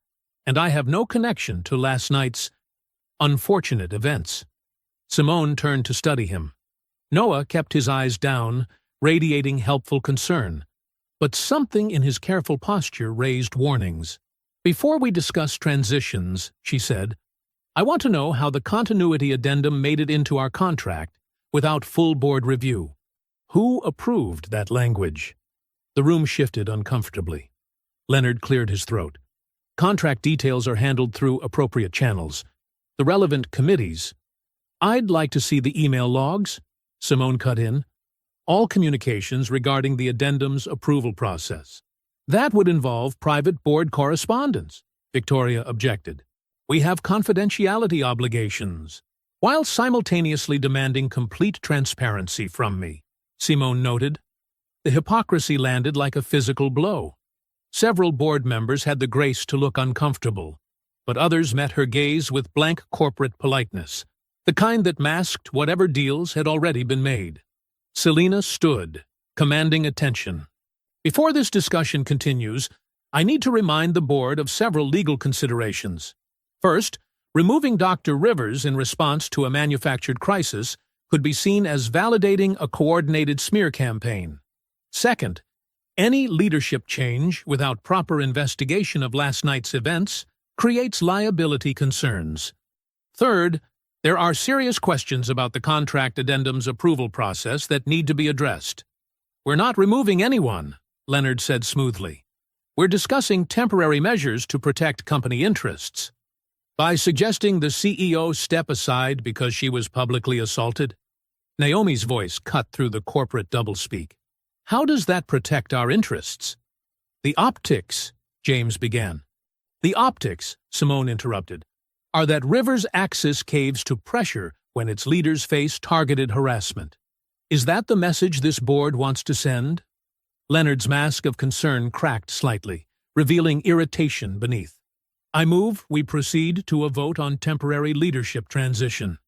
and I have no connection to last night's unfortunate events." Simone turned to study him. Noah kept his eyes down, radiating helpful concern, but something in his careful posture raised warnings. "Before we discuss transitions," she said, "I want to know how the continuity addendum made it into our contract without full board review. Who approved that language?" The room shifted uncomfortably. Leonard cleared his throat. "Contract details are handled through appropriate channels. The relevant committees—" "I'd like to see the email logs," Simone cut in. "All communications regarding the addendum's approval process." "That would involve private board correspondence," Victoria objected. "We have confidentiality obligations," while simultaneously demanding complete transparency from me, Simone noted. The hypocrisy landed like a physical blow. Several board members had the grace to look uncomfortable, but others met her gaze with blank corporate politeness, the kind that masked whatever deals had already been made. Selina stood, commanding attention. "Before this discussion continues, I need to remind the board of several legal considerations. First, removing Dr. Rivers in response to a manufactured crisis could be seen as validating a coordinated smear campaign. Second, any leadership change without proper investigation of last night's events creates liability concerns. Third, there are serious questions about the contract addendum's approval process that need to be addressed." "We're not removing anyone," Leonard said smoothly. "We're discussing temporary measures to protect company interests." "By suggesting the CEO step aside because she was publicly assaulted?" Naomi's voice cut through the corporate doublespeak. "How does that protect our interests?" "The optics," James began. "The optics," Simone interrupted, "are that Rivers' axis caves to pressure when its leaders face targeted harassment. Is that the message this board wants to send?" Leonard's mask of concern cracked slightly, revealing irritation beneath. "I move we proceed to a vote on temporary leadership transition."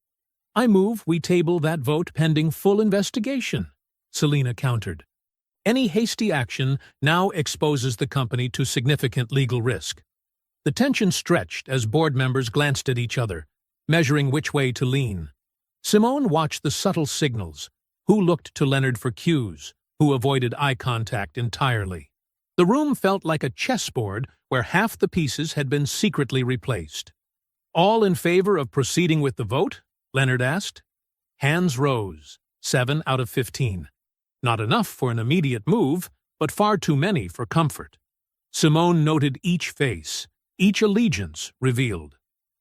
"I move we table that vote pending full investigation," Selina countered. "Any hasty action now exposes the company to significant legal risk." The tension stretched as board members glanced at each other, measuring which way to lean. Simone watched the subtle signals, who looked to Leonard for cues, who avoided eye contact entirely. The room felt like a chessboard where half the pieces had been secretly replaced. "All in favor of proceeding with the vote?" Leonard asked. Hands rose, 7 out of 15. Not enough for an immediate move, but far too many for comfort. Simone noted each face, each allegiance revealed.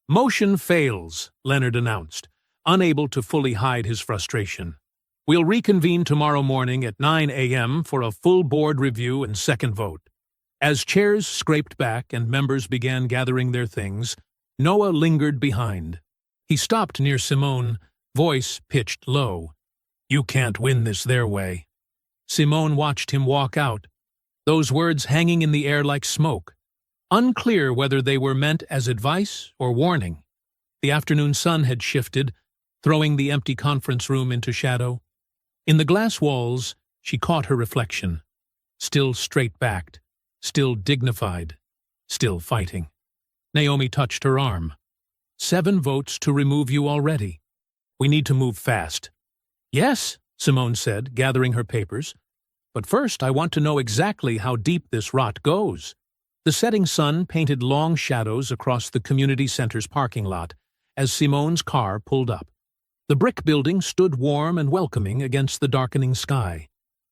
"Motion fails," Leonard announced, unable to fully hide his frustration. "We'll reconvene tomorrow morning at 9 a.m. for a full board review and second vote." As chairs scraped back and members began gathering their things, Noah lingered behind. He stopped near Simone, voice pitched low. "You can't win this their way." Simone watched him walk out, those words hanging in the air like smoke, unclear whether they were meant as advice or warning. The afternoon sun had shifted, throwing the empty conference room into shadow. In the glass walls, she caught her reflection, still straight-backed, still dignified, still fighting. Naomi touched her arm. 7 votes to remove you already. We need to move fast." "Yes," Simone said, gathering her papers. "But first I want to know exactly how deep this rot goes." The setting sun painted long shadows across the community center's parking lot as Simone's car pulled up. The brick building stood warm and welcoming against the darkening sky,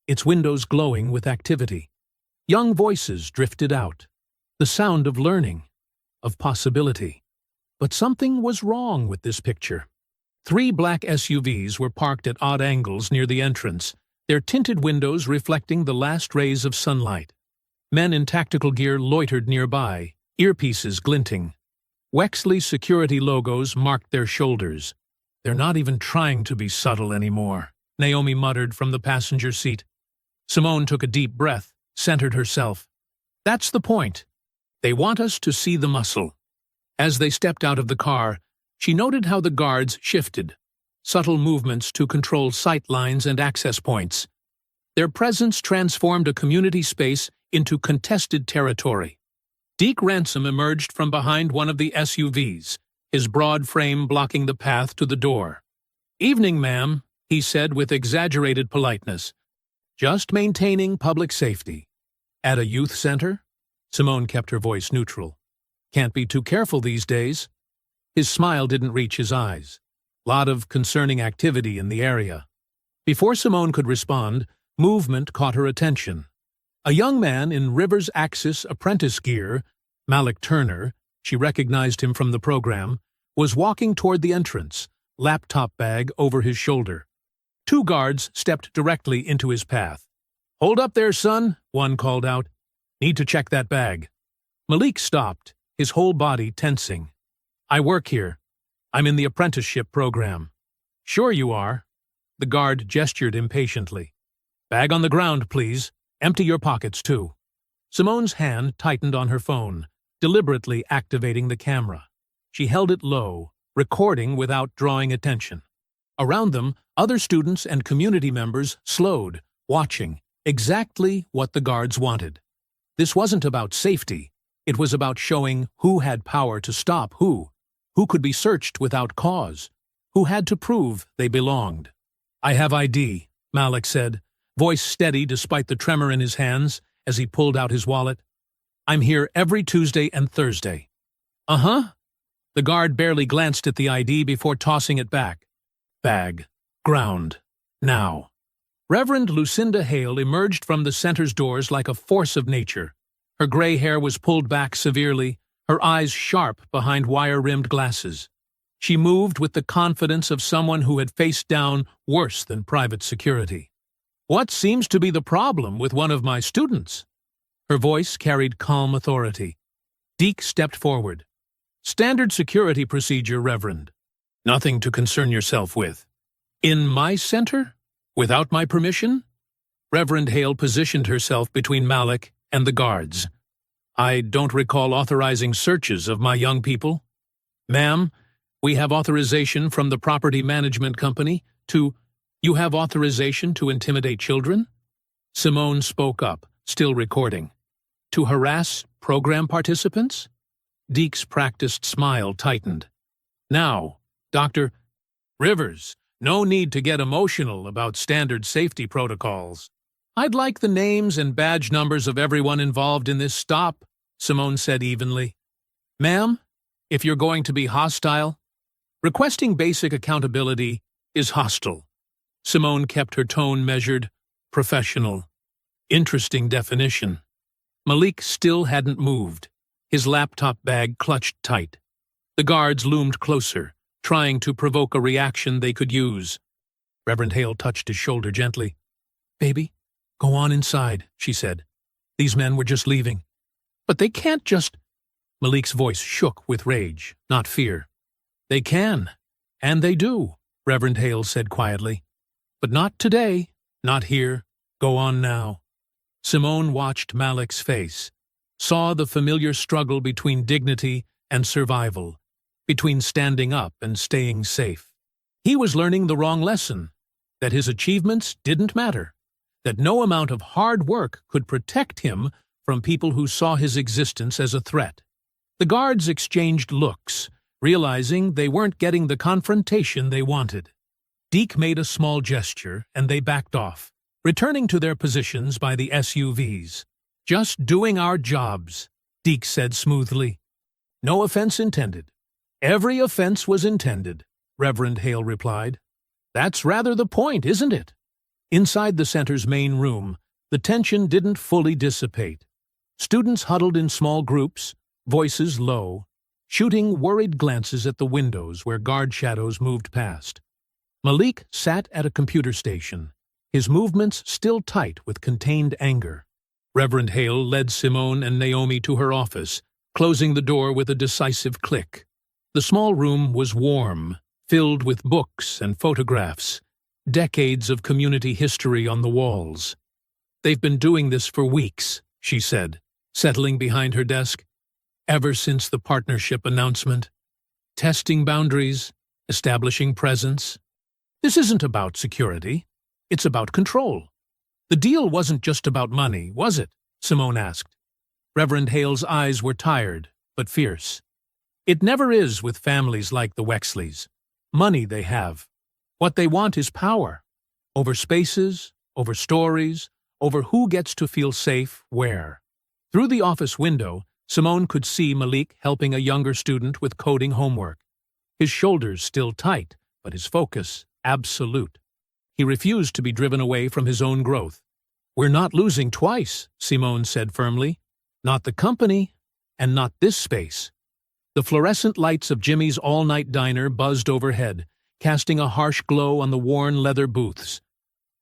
its windows glowing with activity. Young voices drifted out, the sound of learning. of possibility. But something was wrong with this picture. 3 black SUVs were parked at odd angles near the entrance, their tinted windows reflecting the last rays of sunlight. Men in tactical gear loitered nearby, earpieces glinting. Wexley security logos marked their shoulders. "They're not even trying to be subtle anymore," Naomi muttered from the passenger seat. Simone took a deep breath, centered herself. "That's the point. They want us to see the muscle." As they stepped out of the car, she noted how the guards shifted, subtle movements to control sight lines and access points. Their presence transformed a community space into contested territory. Deke Ransom emerged from behind one of the SUVs, his broad frame blocking the path to the door. "Evening, ma'am," he said with exaggerated politeness. "Just maintaining public safety." "At a youth center?" Simone kept her voice neutral. "Can't be too careful these days." His smile didn't reach his eyes. Lot of concerning activity in the area. Before Simone could respond, movement caught her attention. A young man in Rivers Axis apprentice gear, Malik Turner, she recognized him from the program, was walking toward the entrance, laptop bag over his shoulder. 2 guards stepped directly into his path. "Hold up there, son," one called out. "Need to check that bag." Malik stopped, his whole body tensing. "I work here. I'm in the apprenticeship program." "Sure you are." The guard gestured impatiently. "Bag on the ground, please. Empty your pockets, too." Simone's hand tightened on her phone, deliberately activating the camera. She held it low, recording without drawing attention. Around them, other students and community members slowed, watching, exactly what the guards wanted. This wasn't about safety. It was about showing who had power to stop who could be searched without cause, who had to prove they belonged. "I have ID," Malik said, voice steady despite the tremor in his hands as he pulled out his wallet. "I'm here every Tuesday and Thursday." "Uh-huh." The guard barely glanced at the ID before tossing it back. "Bag. Ground. Now." Reverend Lucinda Hale emerged from the center's doors like a force of nature. Her gray hair was pulled back severely, her eyes sharp behind wire-rimmed glasses. She moved with the confidence of someone who had faced down worse than private security. "What seems to be the problem with one of my students?" Her voice carried calm authority. Deke stepped forward. "Standard security procedure, Reverend. Nothing to concern yourself with." "In my center? Without my permission?" Reverend Hale positioned herself between Malik and the guards. "I don't recall authorizing searches of my young people." "Ma'am, we have authorization from the property management company to—" "You have authorization to intimidate children?" Simone spoke up, still recording. "To harass program participants?" Deke's practiced smile tightened. "Now, Dr. Rivers, no need to get emotional about standard safety protocols. I'd like the names and badge numbers of everyone involved in this stop," Simone said evenly. "Ma'am, if you're going to be hostile, requesting basic accountability is hostile." Simone kept her tone measured, professional. Interesting definition. Malik still hadn't moved, his laptop bag clutched tight. The guards loomed closer, trying to provoke a reaction they could use. Reverend Hale touched his shoulder gently. "Baby, go on inside," she said. "These men were just leaving." "But they can't just—" Malik's voice shook with rage, not fear. "They can, and they do," Reverend Hale said quietly. "But not today, not here. Go on now." Simone watched Malik's face, saw the familiar struggle between dignity and survival, between standing up and staying safe. He was learning the wrong lesson, that his achievements didn't matter, that no amount of hard work could protect him from people who saw his existence as a threat. The guards exchanged looks, realizing they weren't getting the confrontation they wanted. Deke made a small gesture, and they backed off, returning to their positions by the SUVs. "Just doing our jobs," Deke said smoothly. "No offense intended." "Every offense was intended," Reverend Hale replied. "That's rather the point, isn't it?" Inside the center's main room, the tension didn't fully dissipate. Students huddled in small groups, voices low, shooting worried glances at the windows where guard shadows moved past. Malik sat at a computer station, his movements still tight with contained anger. Reverend Hale led Simone and Naomi to her office, closing the door with a decisive click. The small room was warm, filled with books and photographs, decades of community history on the walls. "They've been doing this for weeks," she said, settling behind her desk. "Ever since the partnership announcement. Testing boundaries, establishing presence. This isn't about security. It's about control." "The deal wasn't just about money, was it?" Simone asked. Reverend Hale's eyes were tired, but fierce. "It never is with families like the Wexleys. Money they have. What they want is power. Over spaces, over stories, over who gets to feel safe where." Through the office window, Simone could see Malik helping a younger student with coding homework. His shoulders still tight, but his focus absolute. He refused to be driven away from his own growth. "We're not losing twice," Simone said firmly. "Not the company, and not this space." The fluorescent lights of Jimmy's all-night diner buzzed overhead, casting a harsh glow on the worn leather booths.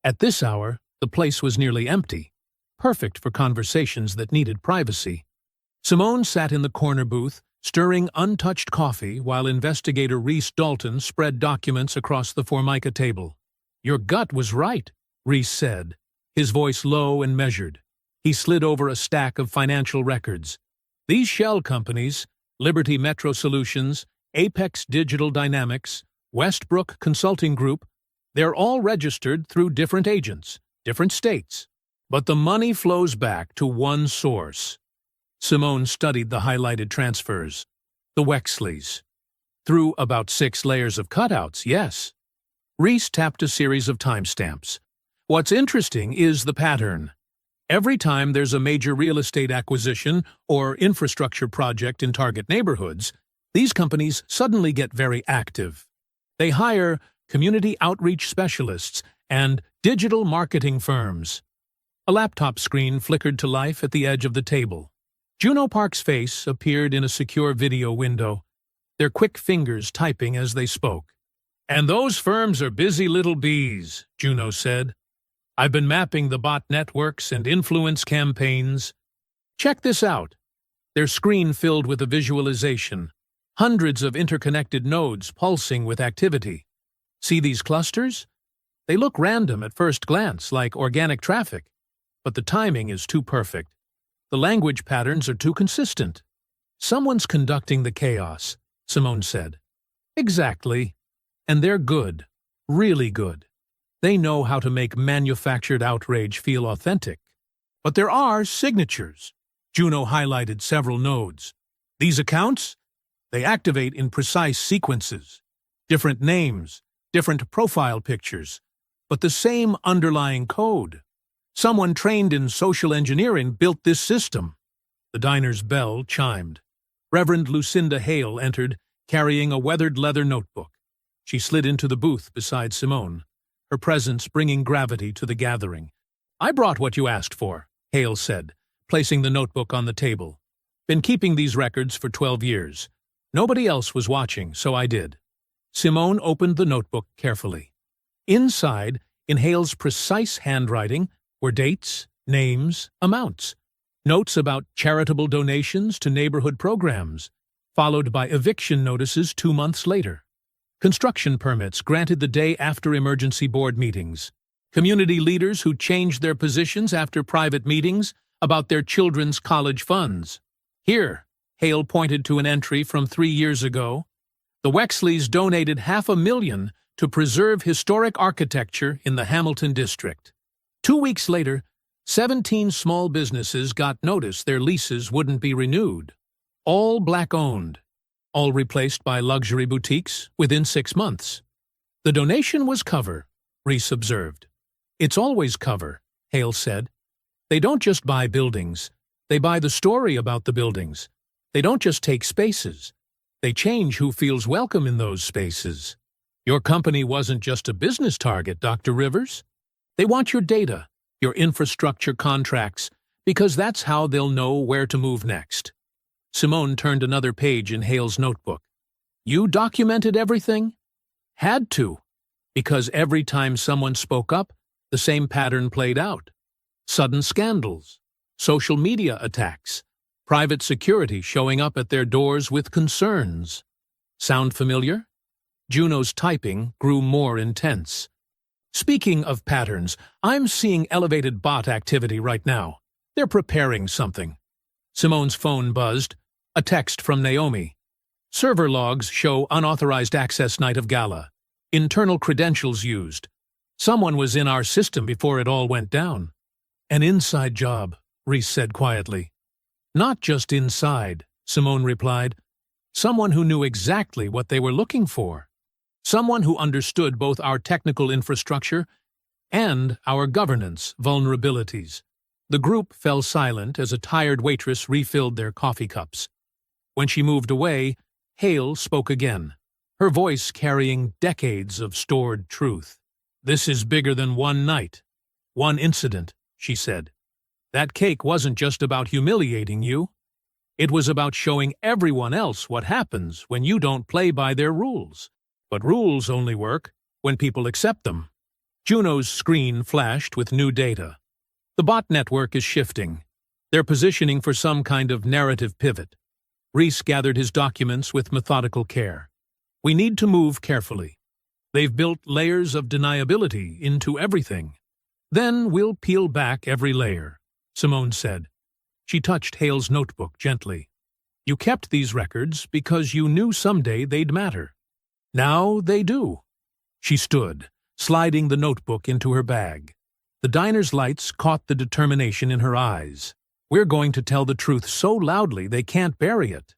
At this hour, the place was nearly empty, perfect for conversations that needed privacy. Simone sat in the corner booth, stirring untouched coffee while investigator Reese Dalton spread documents across the Formica table. "Your gut was right," Reese said, his voice low and measured. He slid over a stack of financial records. "These shell companies, Liberty Metro Solutions, Apex Digital Dynamics, Westbrook Consulting Group, they're all registered through different agents, different states. But the money flows back to one source." Simone studied the highlighted transfers. "The Wexleys. Through about 6 layers of cutouts, yes." Reese tapped a series of timestamps. "What's interesting is the pattern. Every time there's a major real estate acquisition or infrastructure project in target neighborhoods, these companies suddenly get very active. They hire community outreach specialists and digital marketing firms." A laptop screen flickered to life at the edge of the table. Juno Park's face appeared in a secure video window, their quick fingers typing as they spoke. "And those firms are busy little bees," Juno said. "I've been mapping the bot networks and influence campaigns. Check this out." Their screen filled with a visualization, hundreds of interconnected nodes pulsing with activity. "See these clusters? They look random at first glance, like organic traffic. But the timing is too perfect. The language patterns are too consistent." "Someone's conducting the chaos," Simone said. "Exactly. And they're good. Really good. They know how to make manufactured outrage feel authentic. But there are signatures." Juno highlighted several nodes. "These accounts? They activate in precise sequences. Different names, different profile pictures, but the same underlying code. Someone trained in social engineering built this system." The diner's bell chimed. Reverend Lucinda Hale entered, carrying a weathered leather notebook. She slid into the booth beside Simone, her presence bringing gravity to the gathering. "I brought what you asked for," Hale said, placing the notebook on the table. "Been keeping these records for 12 years. Nobody else was watching, so I did." Simone opened the notebook carefully. Inside, in Hale's precise handwriting, were dates, names, amounts, notes about charitable donations to neighborhood programs, followed by eviction notices 2 months later. Construction permits granted the day after emergency board meetings. Community leaders who changed their positions after private meetings about their children's college funds. "Here," Hale pointed to an entry from 3 years ago. "The Wexleys donated $500,000 to preserve historic architecture in the Hamilton district." 2 weeks later, 17 small businesses got notice their leases wouldn't be renewed. All black-owned, all replaced by luxury boutiques within 6 months. "The donation was cover," Reese observed. "It's always cover," Hale said. "They don't just buy buildings. They buy the story about the buildings. They don't just take spaces. They change who feels welcome in those spaces. Your company wasn't just a business target, Dr. Rivers. They want your data, your infrastructure contracts, because that's how they'll know where to move next." Simone turned another page in Hale's notebook. You documented everything? Had to, because every time someone spoke up, the same pattern played out. Sudden scandals, social media attacks, private security showing up at their doors with concerns. Sound familiar? Juno's typing grew more intense. Speaking of patterns, I'm seeing elevated bot activity right now. They're preparing something. Simone's phone buzzed. A text from Naomi. Server logs show unauthorized access night of gala. Internal credentials used. Someone was in our system before it all went down. An inside job, Reese said quietly. Not just inside, Simone replied. Someone who knew exactly what they were looking for. Someone who understood both our technical infrastructure and our governance vulnerabilities. The group fell silent as a tired waitress refilled their coffee cups. When she moved away, Hale spoke again, her voice carrying decades of stored truth. This is bigger than one night, one incident, she said. That cake wasn't just about humiliating you. It was about showing everyone else what happens when you don't play by their rules. But rules only work when people accept them. Juno's screen flashed with new data. The bot network is shifting. They're positioning for some kind of narrative pivot. Reese gathered his documents with methodical care. We need to move carefully. They've built layers of deniability into everything. Then we'll peel back every layer, Simone said. She touched Hale's notebook gently. You kept these records because you knew someday they'd matter. Now they do. She stood, sliding the notebook into her bag. The diner's lights caught the determination in her eyes. We're going to tell the truth so loudly they can't bury it.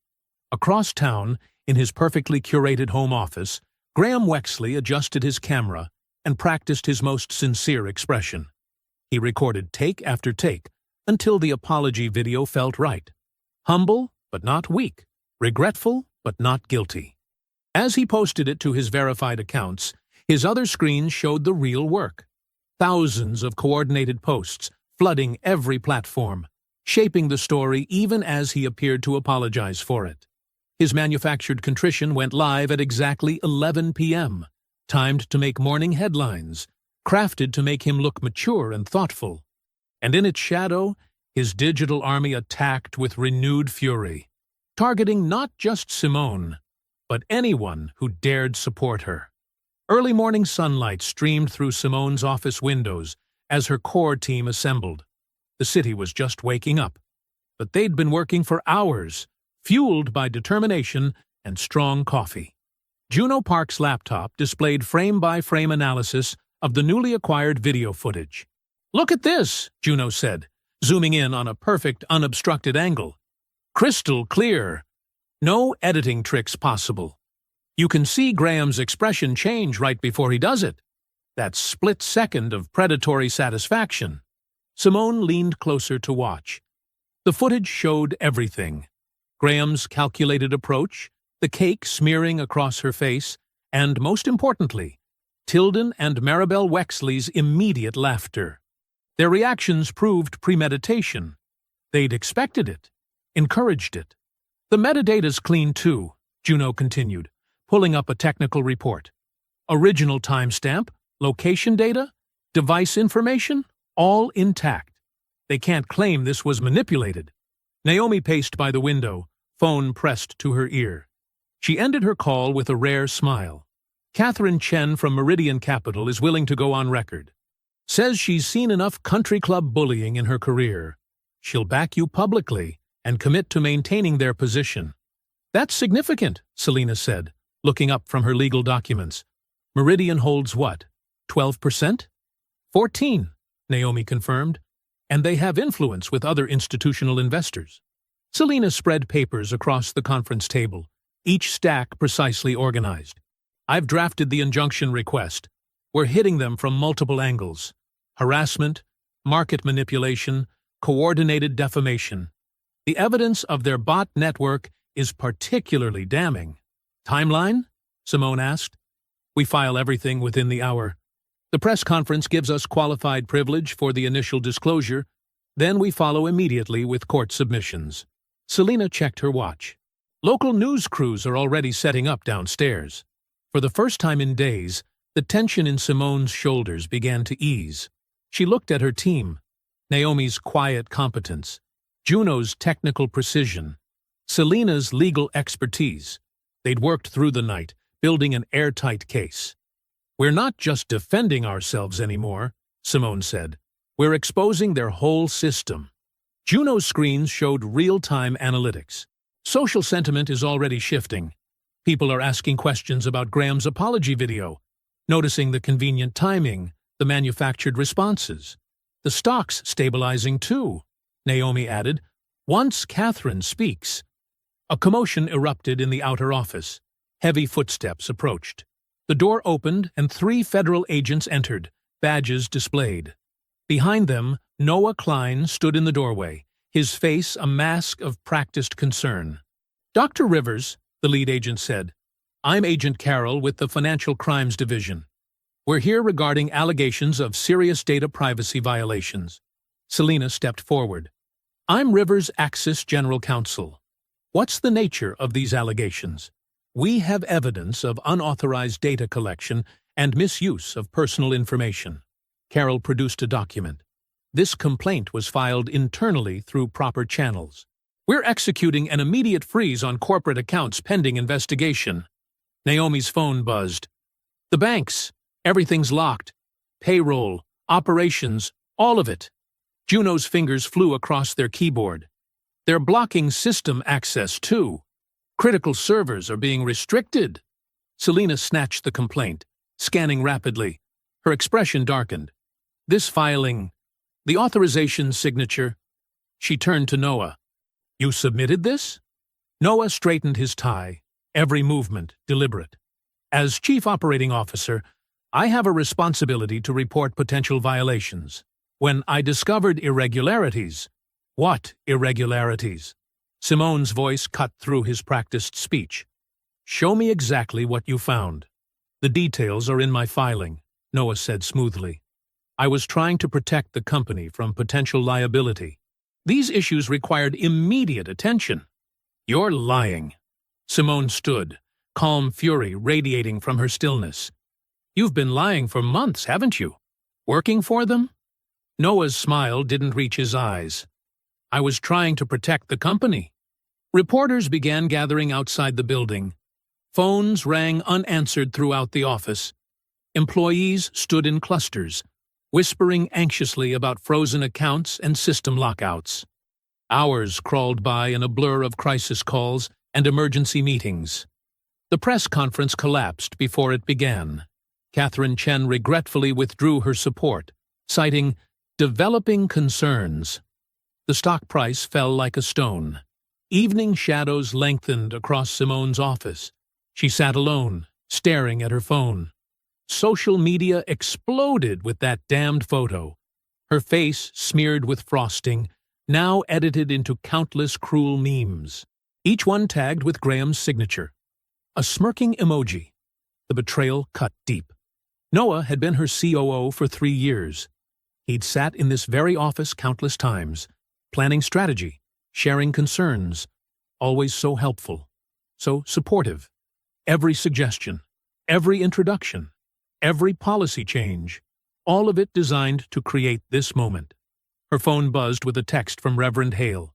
Across town, in his perfectly curated home office, Graham Wexley adjusted his camera and practiced his most sincere expression. He recorded take after take until the apology video felt right. Humble, but not weak. Regretful, but not guilty. As he posted it to his verified accounts, his other screens showed the real work. Thousands of coordinated posts, flooding every platform, shaping the story even as he appeared to apologize for it. His manufactured contrition went live at exactly 11 p.m., timed to make morning headlines, crafted to make him look mature and thoughtful. And in its shadow, his digital army attacked with renewed fury, targeting not just Simone, but anyone who dared support her. Early morning sunlight streamed through Simone's office windows as her core team assembled. The city was just waking up, but they'd been working for hours, fueled by determination and strong coffee. Juno Park's laptop displayed frame-by-frame analysis of the newly acquired video footage. Look at this, Juno said, zooming in on a perfect, unobstructed angle. Crystal clear. No editing tricks possible. You can see Graham's expression change right before he does it. That split second of predatory satisfaction. Simone leaned closer to watch. The footage showed everything. Graham's calculated approach, the cake smearing across her face, and, most importantly, Tilden and Maribel Wexley's immediate laughter. Their reactions proved premeditation. They'd expected it, encouraged it. The metadata's clean too, Juno continued, pulling up a technical report. Original timestamp, location data, device information, all intact. They can't claim this was manipulated. Naomi paced by the window, phone pressed to her ear. She ended her call with a rare smile. Catherine Chen from Meridian Capital is willing to go on record. Says she's seen enough country club bullying in her career. She'll back you publicly and commit to maintaining their position. That's significant, Selena said, looking up from her legal documents. Meridian holds what, 12%? 14%, Naomi confirmed, and they have influence with other institutional investors. Selena spread papers across the conference table, each stack precisely organized. I've drafted the injunction request. We're hitting them from multiple angles. Harassment, market manipulation, coordinated defamation. The evidence of their bot network is particularly damning. Timeline? Simone asked. We file everything within the hour. The press conference gives us qualified privilege for the initial disclosure, then we follow immediately with court submissions. Selina checked her watch. Local news crews are already setting up downstairs. For the first time in days, the tension in Simone's shoulders began to ease. She looked at her team. Naomi's quiet competence, Juno's technical precision, Selina's legal expertise. They'd worked through the night, building an airtight case. "We're not just defending ourselves anymore," Simone said. "We're exposing their whole system." Juno's screens showed real-time analytics. Social sentiment is already shifting. People are asking questions about Graham's apology video, noticing the convenient timing, the manufactured responses. "The stock's stabilizing too," Naomi added. "Once Catherine speaks." A commotion erupted in the outer office. Heavy footsteps approached. The door opened and 3 federal agents entered, badges displayed. Behind them, Noah Klein stood in the doorway, his face a mask of practiced concern. "Dr. Rivers," the lead agent said, "I'm Agent Carroll with the Financial Crimes Division. We're here regarding allegations of serious data privacy violations." Selina stepped forward. "I'm Rivers' Axis General Counsel. What's the nature of these allegations?" "We have evidence of unauthorized data collection and misuse of personal information." Carroll produced a document. "This complaint was filed internally through proper channels. We're executing an immediate freeze on corporate accounts pending investigation." Naomi's phone buzzed. "The banks. Everything's locked. Payroll, operations, all of it." Juno's fingers flew across their keyboard. "They're blocking system access, too. Critical servers are being restricted." Selina snatched the complaint, scanning rapidly. Her expression darkened. "This filing, the authorization signature." She turned to Noah. "You submitted this?" Noah straightened his tie, every movement deliberate. "As Chief Operating Officer, I have a responsibility to report potential violations. When I discovered irregularities—" "What irregularities?" Simone's voice cut through his practiced speech. "Show me exactly what you found." "The details are in my filing," Noah said smoothly. "I was trying to protect the company from potential liability. These issues required immediate attention." "You're lying." Simone stood, calm fury radiating from her stillness. "You've been lying for months, haven't you? Working for them?" Noah's smile didn't reach his eyes. "I was trying to protect the company." Reporters began gathering outside the building. Phones rang unanswered throughout the office. Employees stood in clusters, whispering anxiously about frozen accounts and system lockouts. Hours crawled by in a blur of crisis calls and emergency meetings. The press conference collapsed before it began. Catherine Chen regretfully withdrew her support, citing developing concerns. The stock price fell like a stone. Evening shadows lengthened across Simone's office. She sat alone, staring at her phone. Social media exploded with that damned photo. Her face smeared with frosting, now edited into countless cruel memes. Each one tagged with Graham's signature. A smirking emoji. The betrayal cut deep. Noah had been her COO for 3 years. He'd sat in this very office countless times, planning strategy, sharing concerns, always so helpful, so supportive. Every suggestion, every introduction, every policy change, all of it designed to create this moment. Her phone buzzed with a text from Reverend Hale.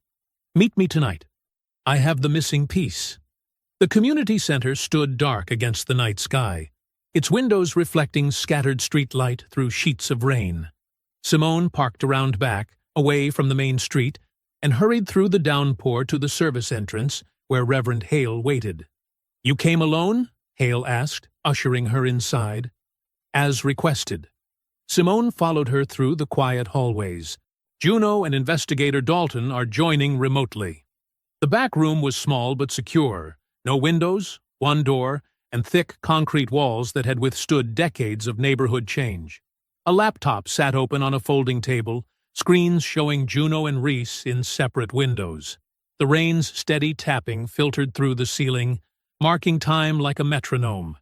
"Meet me tonight. I have the missing piece." The community center stood dark against the night sky, its windows reflecting scattered street light through sheets of rain. Simone parked around back, away from the main street, and hurried through the downpour to the service entrance, where Reverend Hale waited. "You came alone?" Hale asked, ushering her inside. "As requested." Simone followed her through the quiet hallways. "Juno and Investigator Dalton are joining remotely." The back room was small but secure. No windows, one door, and thick concrete walls that had withstood decades of neighborhood change. A laptop sat open on a folding table, screens showing Juno and Reese in separate windows. The rain's steady tapping filtered through the ceiling, marking time like a metronome.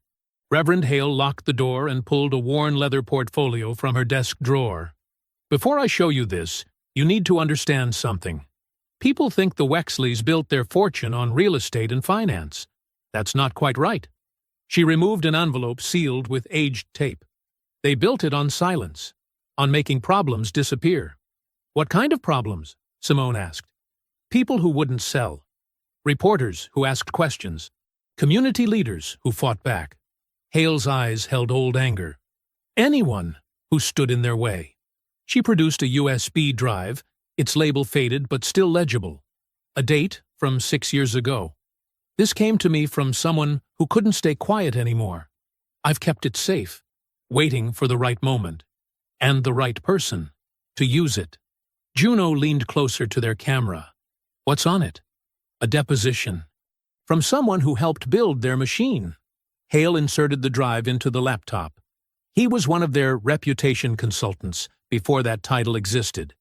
Reverend Hale locked the door and pulled a worn leather portfolio from her desk drawer. "Before I show you this, you need to understand something. People think the Wexleys built their fortune on real estate and finance. That's not quite right. She removed an envelope sealed with aged tape. They built it on silence, on making problems disappear. What kind of problems? Simone asked. People who wouldn't sell. Reporters who asked questions. Community leaders who fought back. Hale's eyes held old anger. Anyone who stood in their way. She produced a USB drive, its label faded but still legible. A date from 6 years ago. This came to me from someone who couldn't stay quiet anymore. I've kept it safe, waiting for the right moment, and the right person to use it. Juno leaned closer to their camera. What's on it? A deposition. From someone who helped build their machine. Hale inserted the drive into the laptop. He was one of their reputation consultants before that title existed.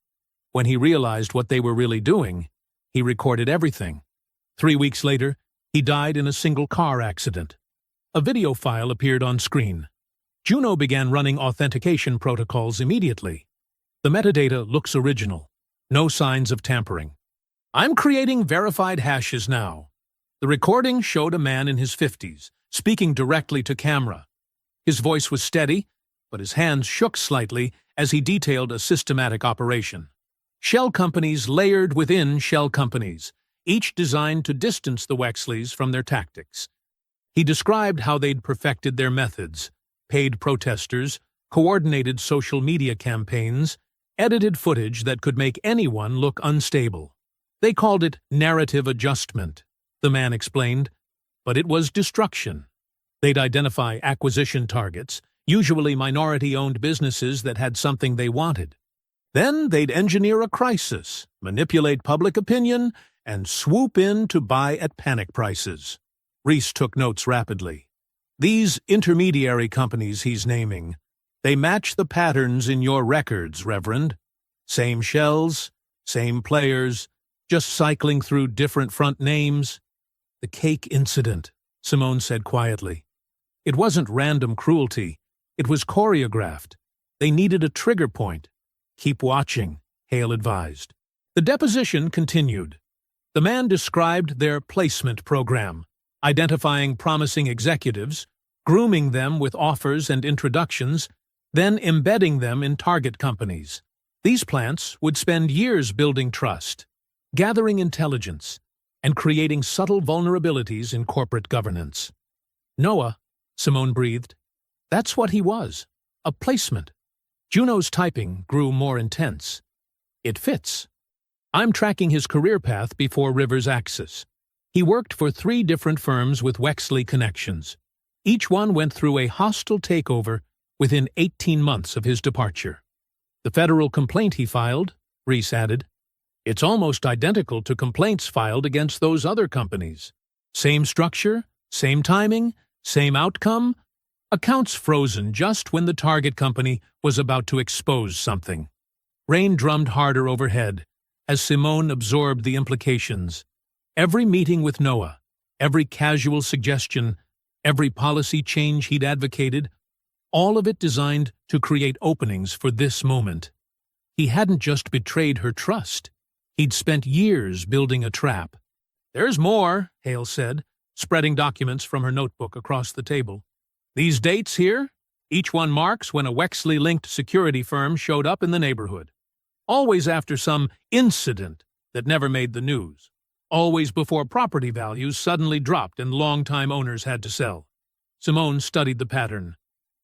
When he realized what they were really doing, he recorded everything. 3 weeks later, he died in a single car accident. A video file appeared on screen. Juno began running authentication protocols immediately. The metadata looks original. No signs of tampering. I'm creating verified hashes now. The recording showed a man in his 50s, speaking directly to camera. His voice was steady, but his hands shook slightly as he detailed a systematic operation. Shell companies layered within shell companies, each designed to distance the Wexleys from their tactics. He described how they'd perfected their methods, paid protesters, coordinated social media campaigns, edited footage that could make anyone look unstable. They called it narrative adjustment, the man explained, but it was destruction. They'd identify acquisition targets, usually minority-owned businesses that had something they wanted. Then they'd engineer a crisis, manipulate public opinion, and swoop in to buy at panic prices. Reese took notes rapidly. These intermediary companies he's naming, they match the patterns in your records, Reverend. Same shells, same players, just cycling through different front names. The cake incident, Simone said quietly. It wasn't random cruelty. It was choreographed. They needed a trigger point. Keep watching, Hale advised. The deposition continued. The man described their placement program, identifying promising executives, grooming them with offers and introductions, then embedding them in target companies. These plants would spend years building trust, gathering intelligence, and creating subtle vulnerabilities in corporate governance. Noah, Simone breathed. That's what he was, a placement. Juno's typing grew more intense. It fits. I'm tracking his career path before Rivers Axis. He worked for 3 different firms with Wexley connections. Each one went through a hostile takeover within 18 months of his departure. The federal complaint he filed, Reese added, it's almost identical to complaints filed against those other companies. Same structure, same timing, same outcome. Accounts frozen just when the target company was about to expose something. Rain drummed harder overhead as Simone absorbed the implications. Every meeting with Noah, every casual suggestion, every policy change he'd advocated, all of it designed to create openings for this moment. He hadn't just betrayed her trust. He'd spent years building a trap. There's more, Hale said, spreading documents from her notebook across the table. These dates here, each one marks when a Wexley-linked security firm showed up in the neighborhood. Always after some incident that never made the news. Always before property values suddenly dropped and long-time owners had to sell. Simone studied the pattern.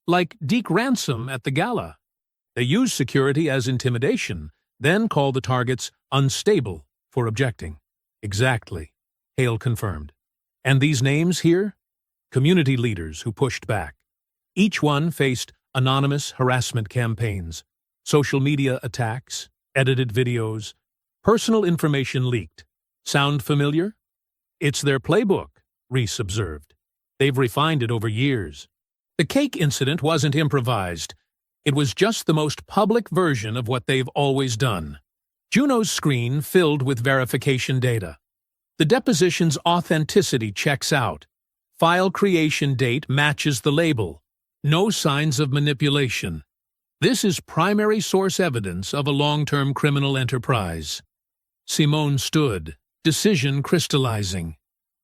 Like Deke Ransom at the gala. They use security as intimidation, then call the targets unstable for objecting. Exactly, Hale confirmed. And these names here? Community leaders who pushed back. Each one faced anonymous harassment campaigns, social media attacks, edited videos, personal information leaked. Sound familiar? It's their playbook, Reese observed. They've refined it over years. The cake incident wasn't improvised. It was just the most public version of what they've always done. Juno's screen filled with verification data. The deposition's authenticity checks out. File creation date matches the label. No signs of manipulation. This is primary source evidence of a long-term criminal enterprise. Simone stood, decision crystallizing.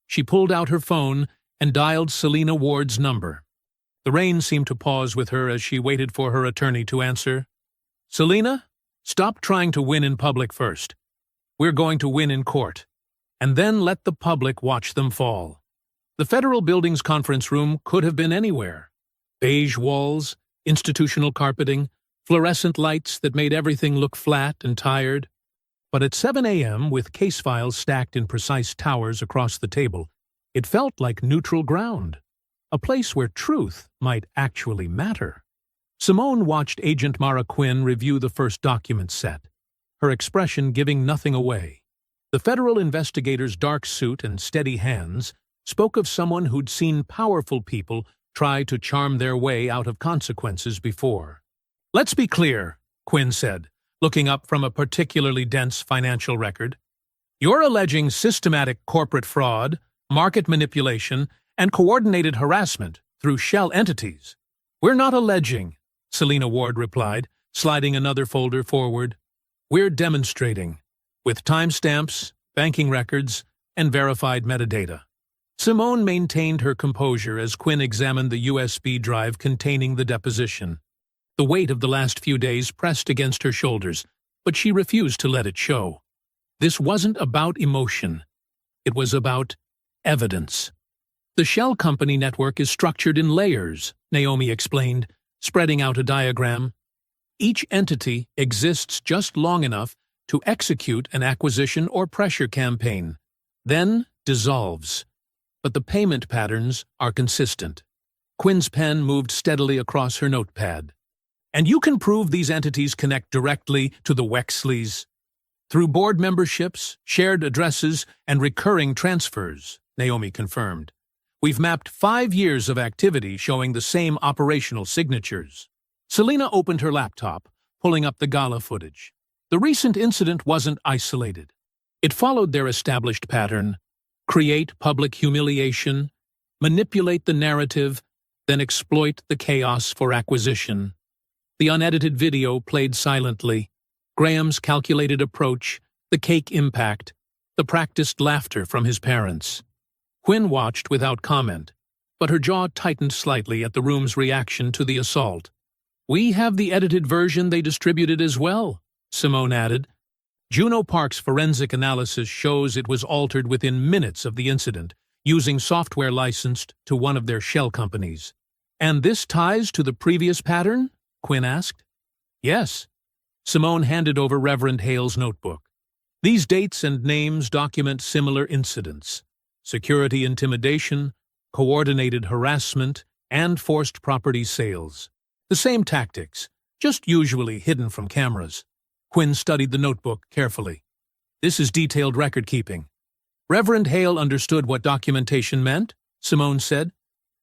She pulled out her phone and dialed Selena Ward's number. The rain seemed to pause with her as she waited for her attorney to answer. "Selena, stop trying to win in public first. We're going to win in court, and then let the public watch them fall." The federal building's conference room could have been anywhere. Beige walls, institutional carpeting, fluorescent lights that made everything look flat and tired. But at 7 a.m., with case files stacked in precise towers across the table, it felt like neutral ground, a place where truth might actually matter. Simone watched Agent Mara Quinn review the first document set, her expression giving nothing away. The federal investigator's dark suit and steady hands spoke of someone who'd seen powerful people try to charm their way out of consequences before. "Let's be clear," Quinn said, looking up from a particularly dense financial record. "You're alleging systematic corporate fraud, market manipulation, and coordinated harassment through shell entities." "We're not alleging," Selena Ward replied, sliding another folder forward. "We're demonstrating, with timestamps, banking records, and verified metadata." Simone maintained her composure as Quinn examined the USB drive containing the deposition. The weight of the last few days pressed against her shoulders, but she refused to let it show. This wasn't about emotion. It was about evidence. "The shell company network is structured in layers," Naomi explained, spreading out a diagram. "Each entity exists just long enough to execute an acquisition or pressure campaign, then dissolves. But the payment patterns are consistent." Quinn's pen moved steadily across her notepad. "And you can prove these entities connect directly to the Wexleys through board memberships, shared addresses, and recurring transfers," Naomi confirmed. "We've mapped 5 years of activity showing the same operational signatures." Selena opened her laptop, pulling up the gala footage. The recent incident wasn't isolated. It followed their established pattern: create public humiliation, manipulate the narrative, then exploit the chaos for acquisition. The unedited video played silently. Graham's calculated approach, the cake impact, the practiced laughter from his parents. Quinn watched without comment, but her jaw tightened slightly at the room's reaction to the assault. "We have the edited version they distributed as well," Simone added. "Juno Park's forensic analysis shows it was altered within minutes of the incident, using software licensed to one of their shell companies." "And this ties to the previous pattern?" Quinn asked. "Yes." Simone handed over Reverend Hale's notebook. "These dates and names document similar incidents: security intimidation, coordinated harassment, and forced property sales. The same tactics, just usually hidden from cameras." Quinn studied the notebook carefully. "This is detailed record-keeping." "Reverend Hale understood what documentation meant," Simone said.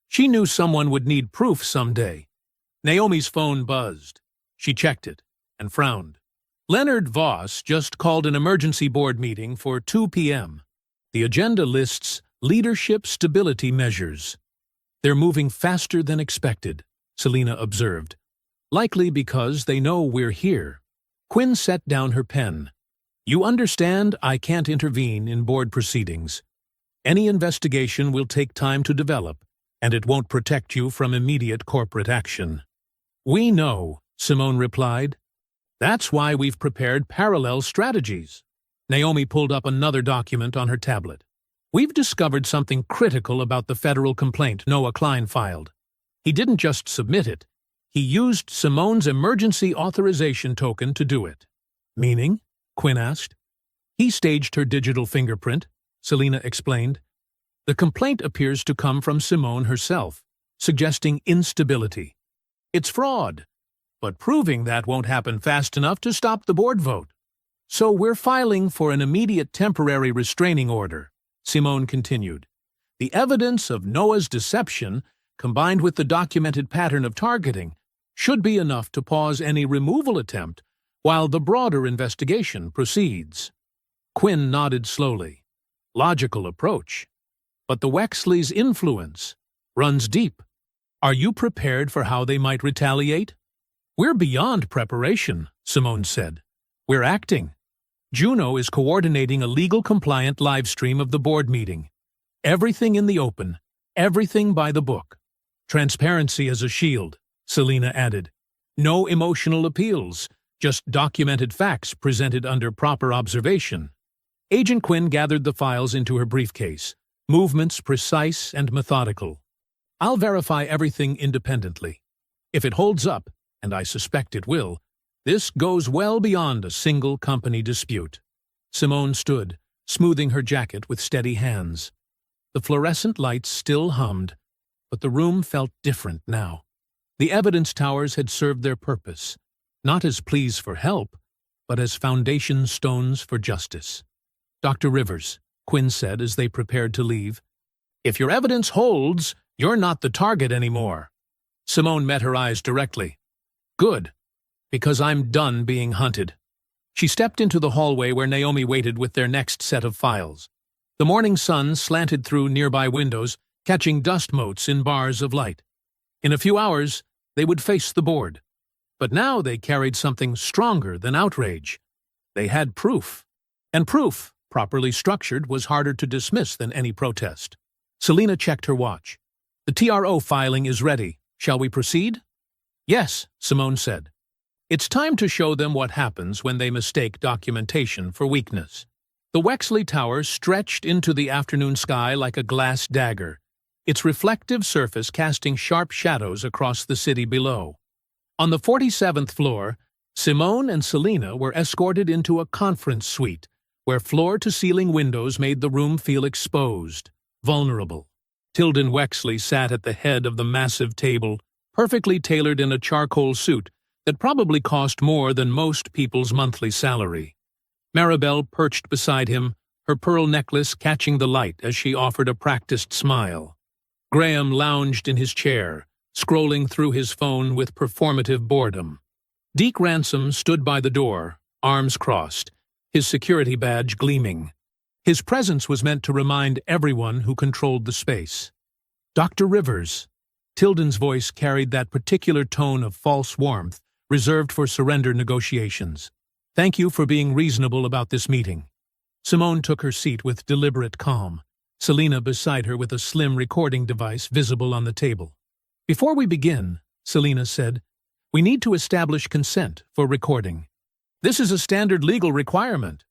"She knew someone would need proof someday." Naomi's phone buzzed. She checked it and frowned. "Leonard Voss just called an emergency board meeting for 2 p.m. The agenda lists leadership stability measures." "They're moving faster than expected," Selena observed. "Likely because they know we're here." Quinn set down her pen. "You understand I can't intervene in board proceedings. Any investigation will take time to develop, and it won't protect you from immediate corporate action." "We know," Simone replied. "That's why we've prepared parallel strategies." Naomi pulled up another document on her tablet. "We've discovered something critical about the federal complaint Noah Klein filed. He didn't just submit it. He used Simone's emergency authorization token to do it." "Meaning?" Quinn asked. "He staged her digital fingerprint," Selena explained. "The complaint appears to come from Simone herself, suggesting instability. It's fraud, but proving that won't happen fast enough to stop the board vote. So we're filing for an immediate temporary restraining order," Simone continued. "The evidence of Noah's deception, combined with the documented pattern of targeting, should be enough to pause any removal attempt while the broader investigation proceeds." Quinn nodded slowly. "Logical approach. But the Wexleys' influence runs deep. Are you prepared for how they might retaliate?" "We're beyond preparation," Simone said. "We're acting." Juno is coordinating a legal-compliant live stream of the board meeting. Everything in the open, everything by the book. Transparency as a shield, Selina added. No emotional appeals, just documented facts presented under proper observation. Agent Quinn gathered the files into her briefcase, movements precise and methodical. I'll verify everything independently. If it holds up, and I suspect it will, this goes well beyond a single company dispute. Simone stood, smoothing her jacket with steady hands. The fluorescent lights still hummed, but the room felt different now. The evidence towers had served their purpose, not as pleas for help, but as foundation stones for justice. Dr. Rivers, Quinn said as they prepared to leave, if your evidence holds, you're not the target anymore. Simone met her eyes directly. Good, because I'm done being hunted. She stepped into the hallway where Naomi waited with their next set of files. The morning sun slanted through nearby windows, catching dust motes in bars of light. In a few hours, they would face the board. But now they carried something stronger than outrage. They had proof. And proof, properly structured, was harder to dismiss than any protest. Selina checked her watch. The TRO filing is ready. Shall we proceed? Yes, Simone said. It's time to show them what happens when they mistake documentation for weakness. The Wexley Tower stretched into the afternoon sky like a glass dagger, its reflective surface casting sharp shadows across the city below. On the 47th floor, Simone and Selina were escorted into a conference suite, where floor-to-ceiling windows made the room feel exposed, vulnerable. Tilden Wexley sat at the head of the massive table, perfectly tailored in a charcoal suit that probably cost more than most people's monthly salary. Maribel perched beside him, her pearl necklace catching the light as she offered a practiced smile. Graham lounged in his chair, scrolling through his phone with performative boredom. Deke Ransom stood by the door, arms crossed, his security badge gleaming. His presence was meant to remind everyone who controlled the space. Dr. Rivers. Tilden's voice carried that particular tone of false warmth reserved for surrender negotiations. Thank you for being reasonable about this meeting. Simone took her seat with deliberate calm, Selina beside her with a slim recording device visible on the table. Before we begin, Selina said, we need to establish consent for recording. This is a standard legal requirement.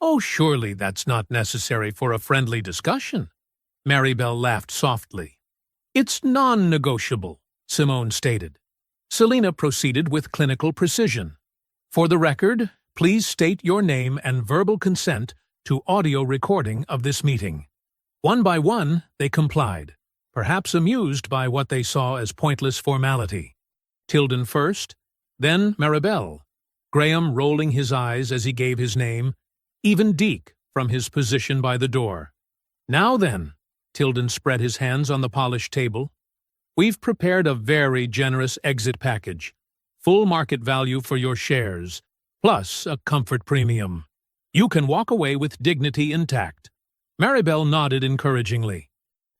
Oh, surely that's not necessary for a friendly discussion. Maribel laughed softly. It's non-negotiable, Simone stated. Selina proceeded with clinical precision. For the record, please state your name and verbal consent to audio recording of this meeting. One by one, they complied, perhaps amused by what they saw as pointless formality. Tilden first, then Maribel, Graham rolling his eyes as he gave his name, even Deke from his position by the door. Now then, Tilden spread his hands on the polished table. We've prepared a very generous exit package, full market value for your shares, plus a comfort premium. You can walk away with dignity intact. Maribel nodded encouragingly.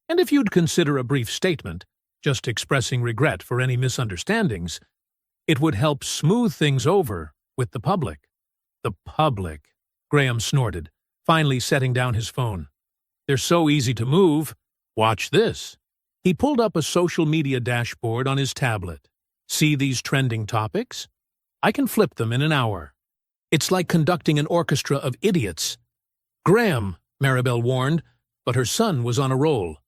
And if you'd consider a brief statement, just expressing regret for any misunderstandings, it would help smooth things over with the public. The public, Graham snorted, finally setting down his phone. They're so easy to move. Watch this. He pulled up a social media dashboard on his tablet. See these trending topics? I can flip them in an hour. It's like conducting an orchestra of idiots. Graham, Maribel warned, but her son was on a roll.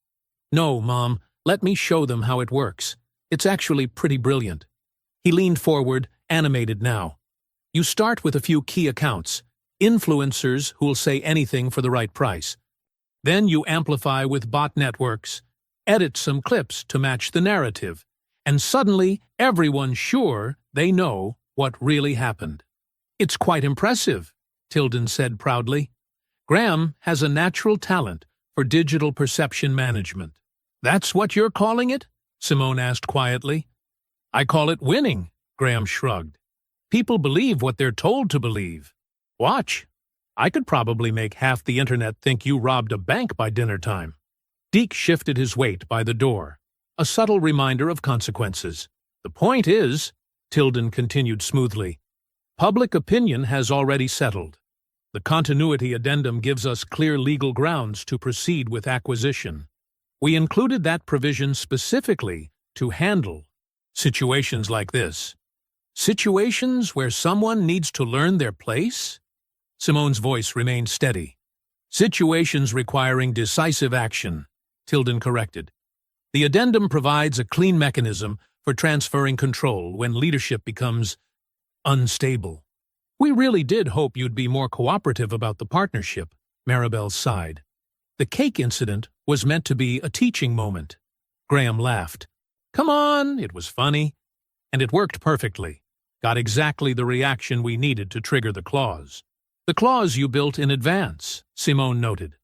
No, Mom, let me show them how it works. It's actually pretty brilliant. He leaned forward, animated now. You start with a few key accounts, influencers who'll say anything for the right price. Then you amplify with bot networks, edit some clips to match the narrative, and suddenly everyone's sure they know what really happened. It's quite impressive, Tilden said proudly. Graham has a natural talent for digital perception management. That's what you're calling it? Simone asked quietly. I call it winning, Graham shrugged. People believe what they're told to believe. Watch. I could probably make half the internet think you robbed a bank by dinner time. Deke shifted his weight by the door, a subtle reminder of consequences. The point is, Tilden continued smoothly, public opinion has already settled. The continuity addendum gives us clear legal grounds to proceed with acquisition. We included that provision specifically to handle situations like this. Situations where someone needs to learn their place? Simone's voice remained steady. Situations requiring decisive action, Tilden corrected. The addendum provides a clean mechanism for transferring control when leadership becomes unstable. We really did hope you'd be more cooperative about the partnership, Maribel sighed. The cake incident was meant to be a teaching moment. Graham laughed. Come on, it was funny. And it worked perfectly. Got exactly the reaction we needed to trigger the clause. The clause you built in advance, Simone noted.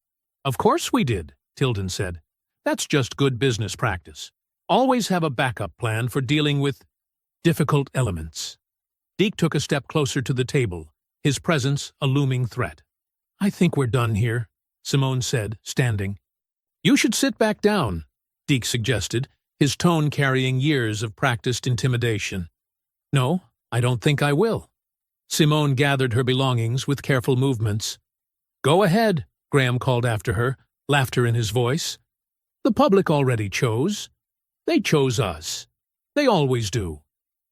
Of course we did, Tilden said. That's just good business practice. Always have a backup plan for dealing with difficult elements. Deke took a step closer to the table, his presence a looming threat. I think we're done here, Simone said, standing. You should sit back down, Deke suggested, his tone carrying years of practiced intimidation. No, I don't think I will. Simone gathered her belongings with careful movements. Go ahead, Graham called after her, laughter in his voice. The public already chose. They chose us. They always do.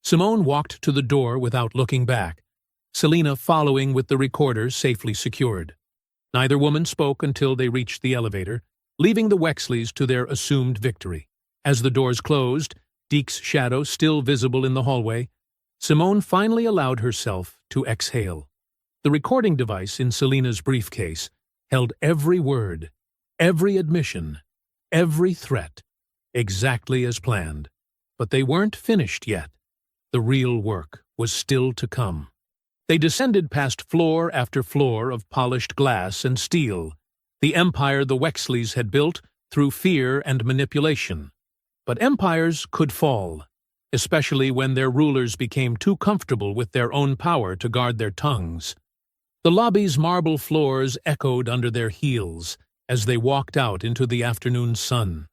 Simone walked to the door without looking back, Selina following with the recorder safely secured. Neither woman spoke until they reached the elevator, leaving the Wexleys to their assumed victory. As the doors closed, Deke's shadow still visible in the hallway, Simone finally allowed herself to exhale. The recording device in Selina's briefcase held every word, every admission, every threat, exactly as planned. But they weren't finished yet. The real work was still to come. They descended past floor after floor of polished glass and steel, the empire the Wexleys had built through fear and manipulation. But empires could fall, especially when their rulers became too comfortable with their own power to guard their tongues. The lobby's marble floors echoed under their heels as they walked out into the afternoon sun.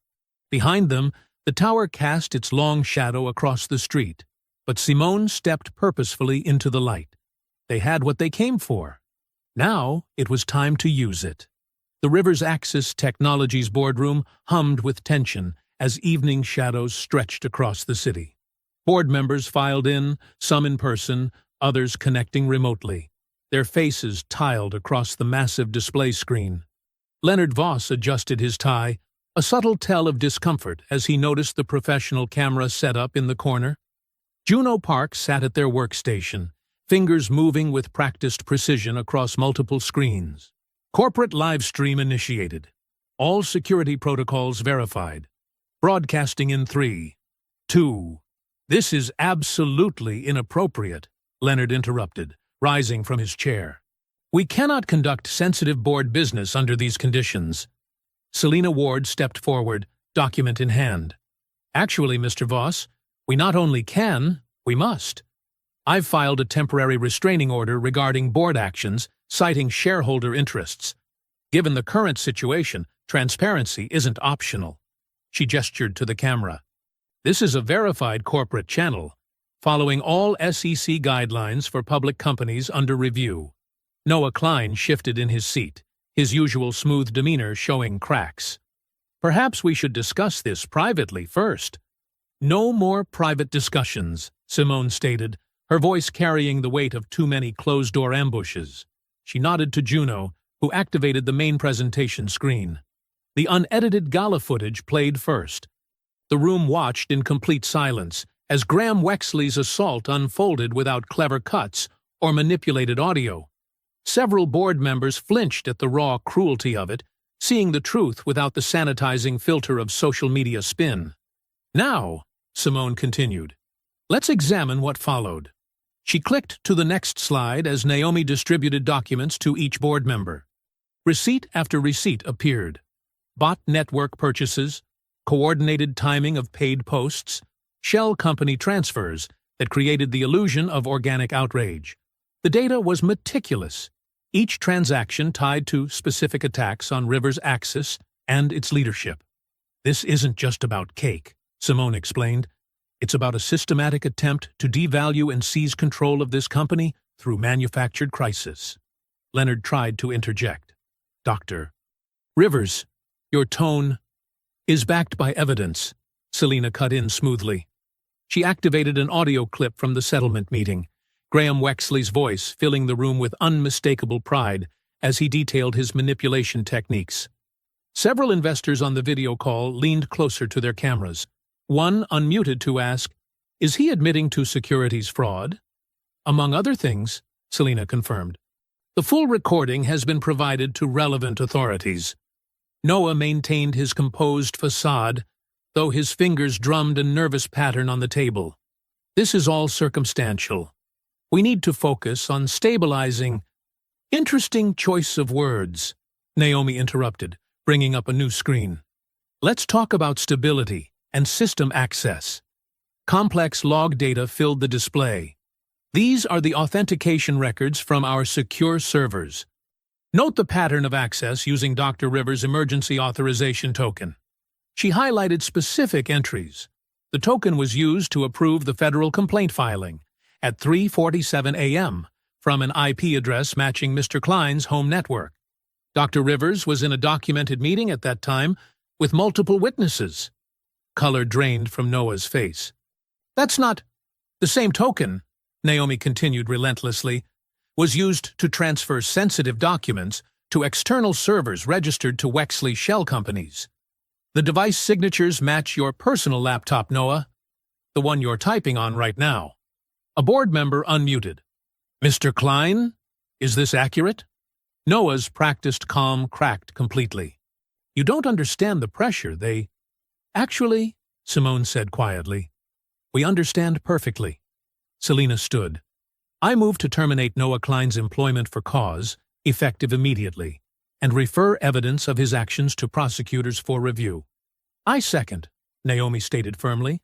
Behind them, the tower cast its long shadow across the street, but Simone stepped purposefully into the light. They had what they came for. Now it was time to use it. The Rivers Axis Technologies boardroom hummed with tension as evening shadows stretched across the city. Board members filed in, some in person, others connecting remotely, their faces tiled across the massive display screen. Leonard Voss adjusted his tie, a subtle tell of discomfort as he noticed the professional camera set up in the corner. Juno Park sat at their workstation, fingers moving with practiced precision across multiple screens. Corporate live stream initiated. All security protocols verified. Broadcasting in 3, 2. This is absolutely inappropriate, Leonard interrupted, rising from his chair. We cannot conduct sensitive board business under these conditions. Selina Ward stepped forward, document in hand. Actually, Mr. Voss, we not only can, we must. I've filed a temporary restraining order regarding board actions, citing shareholder interests. Given the current situation, transparency isn't optional. She gestured to the camera. This is a verified corporate channel, following all SEC guidelines for public companies under review. Noah Klein shifted in his seat, his usual smooth demeanor showing cracks. Perhaps we should discuss this privately first. No more private discussions, Simone stated, her voice carrying the weight of too many closed-door ambushes. She nodded to Juno, who activated the main presentation screen. The unedited gala footage played first. The room watched in complete silence as Graham Wexley's assault unfolded without clever cuts or manipulated audio. Several board members flinched at the raw cruelty of it, seeing the truth without the sanitizing filter of social media spin. Now, Simone continued, let's examine what followed. She clicked to the next slide as Naomi distributed documents to each board member. Receipt after receipt appeared. Bot network purchases, coordinated timing of paid posts, shell company transfers that created the illusion of organic outrage. The data was meticulous, each transaction tied to specific attacks on Rivers Axis and its leadership. This isn't just about cake, Simone explained. It's about a systematic attempt to devalue and seize control of this company through manufactured crisis. Leonard tried to interject. Dr. Rivers, your tone is backed by evidence, Selina cut in smoothly. She activated an audio clip from the settlement meeting, Graham Wexley's voice filling the room with unmistakable pride as he detailed his manipulation techniques. Several investors on the video call leaned closer to their cameras. One unmuted to ask, "Is he admitting to securities fraud?" "Among other things," Selina confirmed. "The full recording has been provided to relevant authorities." Noah maintained his composed facade, though his fingers drummed a nervous pattern on the table. "This is all circumstantial. We need to focus on stabilizing—" "Interesting choice of words," Naomi interrupted, bringing up a new screen. "Let's talk about stability and system access." Complex log data filled the display. "These are the authentication records from our secure servers. Note the pattern of access using Dr. Rivers' emergency authorization token." She highlighted specific entries. The token was used to approve the federal complaint filing at 3:47 a.m. from an IP address matching Mr. Klein's home network. Dr. Rivers was in a documented meeting at that time with multiple witnesses. Color drained from Noah's face. "That's not the same token," Naomi continued relentlessly, "was used to transfer sensitive documents to external servers registered to Wexley shell companies. The device signatures match your personal laptop, Noah, the one you're typing on right now." A board member unmuted. "Mr. Klein, is this accurate?" Noah's practiced calm cracked completely. "You don't understand the pressure. Actually," Simone said quietly, "we understand perfectly." Selina stood. "I move to terminate Noah Klein's employment for cause, effective immediately, and refer evidence of his actions to prosecutors for review." "I second," Naomi stated firmly.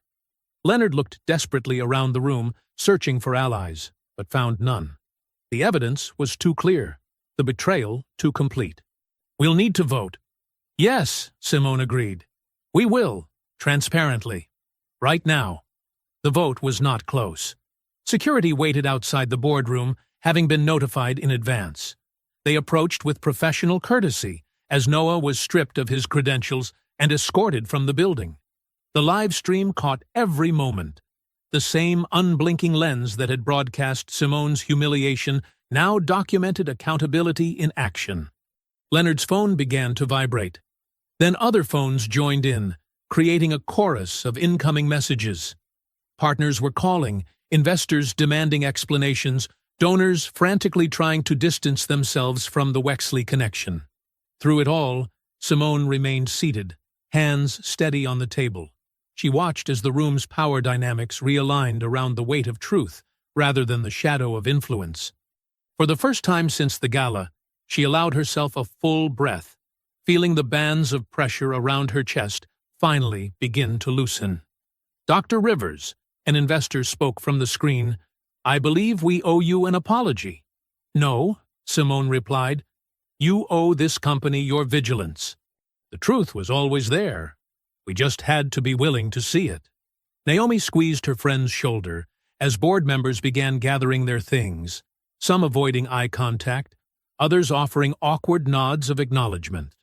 Leonard looked desperately around the room, searching for allies, but found none. The evidence was too clear, the betrayal too complete. "We'll need to vote." "Yes," Simone agreed. "We will, transparently. Right now." The vote was not close. Security waited outside the boardroom, having been notified in advance. They approached with professional courtesy, as Noah was stripped of his credentials and escorted from the building. The live stream caught every moment. The same unblinking lens that had broadcast Simone's humiliation now documented accountability in action. Leonard's phone began to vibrate. Then other phones joined in, creating a chorus of incoming messages. Partners were calling, investors demanding explanations, donors frantically trying to distance themselves from the Wexley connection. Through it all, Simone remained seated, hands steady on the table. She watched as the room's power dynamics realigned around the weight of truth rather than the shadow of influence. For the first time since the gala, she allowed herself a full breath, feeling the bands of pressure around her chest finally begin to loosen. "Dr. Rivers," an investor spoke from the screen, "I believe we owe you an apology." "No," Simone replied. "You owe this company your vigilance. The truth was always there. We just had to be willing to see it." Naomi squeezed her friend's shoulder as board members began gathering their things, some avoiding eye contact, others offering awkward nods of acknowledgement.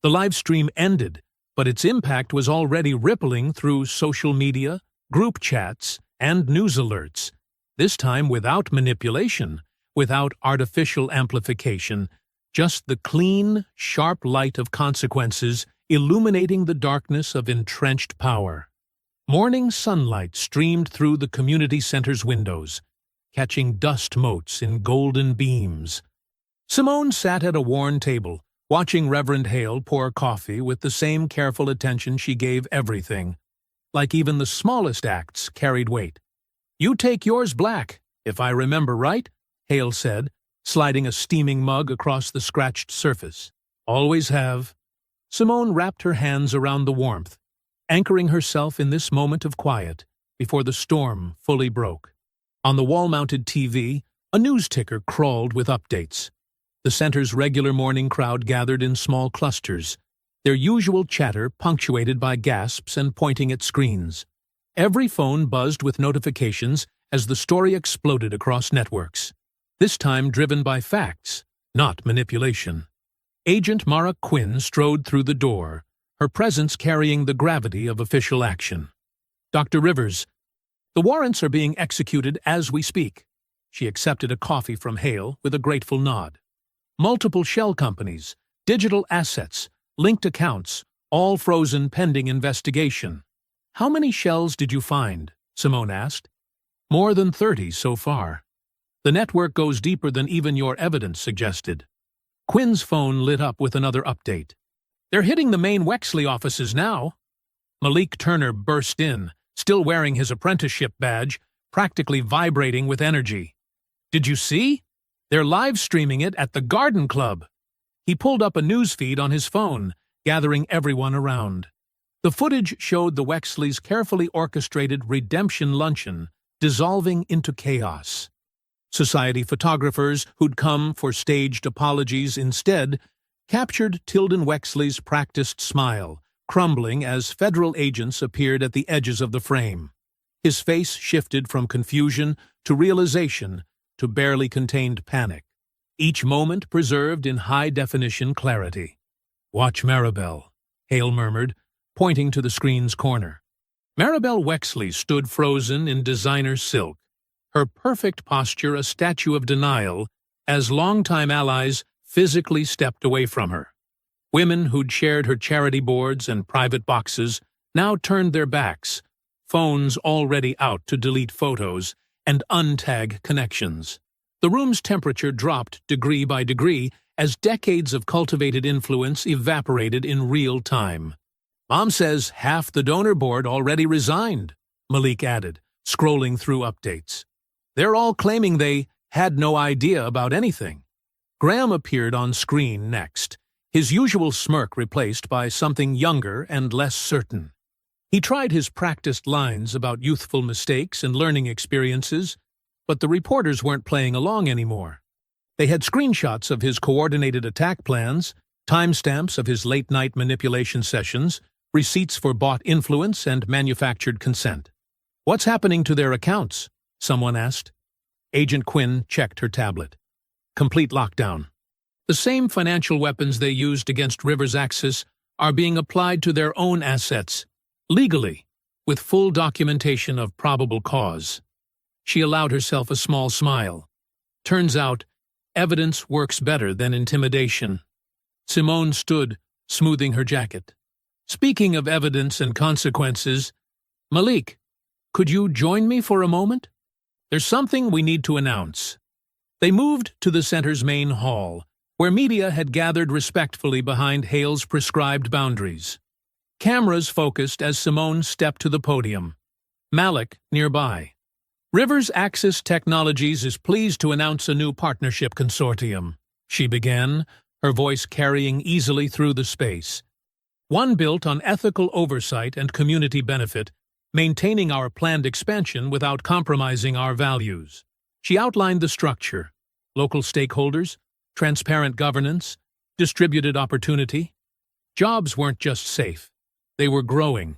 The live stream ended, but its impact was already rippling through social media, group chats, and news alerts, this time without manipulation, without artificial amplification, just the clean, sharp light of consequences illuminating the darkness of entrenched power. Morning sunlight streamed through the community center's windows, catching dust motes in golden beams. Simone sat at a worn table, watching Reverend Hale pour coffee with the same careful attention she gave everything, like even the smallest acts carried weight. "You take yours black, if I remember right," Hale said, sliding a steaming mug across the scratched surface. "Always have." Simone wrapped her hands around the warmth, anchoring herself in this moment of quiet before the storm fully broke. On the wall-mounted TV, a news ticker crawled with updates. The center's regular morning crowd gathered in small clusters, their usual chatter punctuated by gasps and pointing at screens. Every phone buzzed with notifications as the story exploded across networks, this time driven by facts, not manipulation. Agent Mara Quinn strode through the door, her presence carrying the gravity of official action. "Dr. Rivers, the warrants are being executed as we speak." She accepted a coffee from Hale with a grateful nod. "Multiple shell companies, digital assets, linked accounts, all frozen pending investigation." "How many shells did you find?" Simone asked. "More than 30 so far. The network goes deeper than even your evidence suggested." Quinn's phone lit up with another update. "They're hitting the main Wexley offices now." Malik Turner burst in, still wearing his apprenticeship badge, practically vibrating with energy. "Did you see? They're live streaming it at the Garden Club." He pulled up a newsfeed on his phone, gathering everyone around. The footage showed the Wexleys' carefully orchestrated redemption luncheon dissolving into chaos. Society photographers who'd come for staged apologies instead captured Tilden Wexley's practiced smile, crumbling as federal agents appeared at the edges of the frame. His face shifted from confusion to realization to barely contained panic, each moment preserved in high-definition clarity. "Watch Maribel," Hale murmured, pointing to the screen's corner. Maribel Wexley stood frozen in designer silk, her perfect posture a statue of denial as longtime allies physically stepped away from her. Women who'd shared her charity boards and private boxes now turned their backs, phones already out to delete photos and untag connections. The room's temperature dropped degree by degree as decades of cultivated influence evaporated in real time. "Mom says half the donor board already resigned," Malik added, scrolling through updates. "They're all claiming they had no idea about anything." Graham appeared on screen next, his usual smirk replaced by something younger and less certain. He tried his practiced lines about youthful mistakes and learning experiences, but the reporters weren't playing along anymore. They had screenshots of his coordinated attack plans, timestamps of his late-night manipulation sessions, receipts for bought influence and manufactured consent. "What's happening to their accounts?" someone asked. Agent Quinn checked her tablet. "Complete lockdown. The same financial weapons they used against Rivers' Axis are being applied to their own assets, legally, with full documentation of probable cause." She allowed herself a small smile. "Turns out, evidence works better than intimidation." Simone stood, smoothing her jacket. "Speaking of evidence and consequences, Malik, could you join me for a moment? There's something we need to announce." They moved to the center's main hall, where media had gathered respectfully behind Hale's prescribed boundaries. Cameras focused as Simone stepped to the podium. Malik nearby. "Rivers Axis Technologies is pleased to announce a new partnership consortium," she began, her voice carrying easily through the space. "One built on ethical oversight and community benefit, maintaining our planned expansion without compromising our values." She outlined the structure: local stakeholders, transparent governance, distributed opportunity. Jobs weren't just safe. They were growing.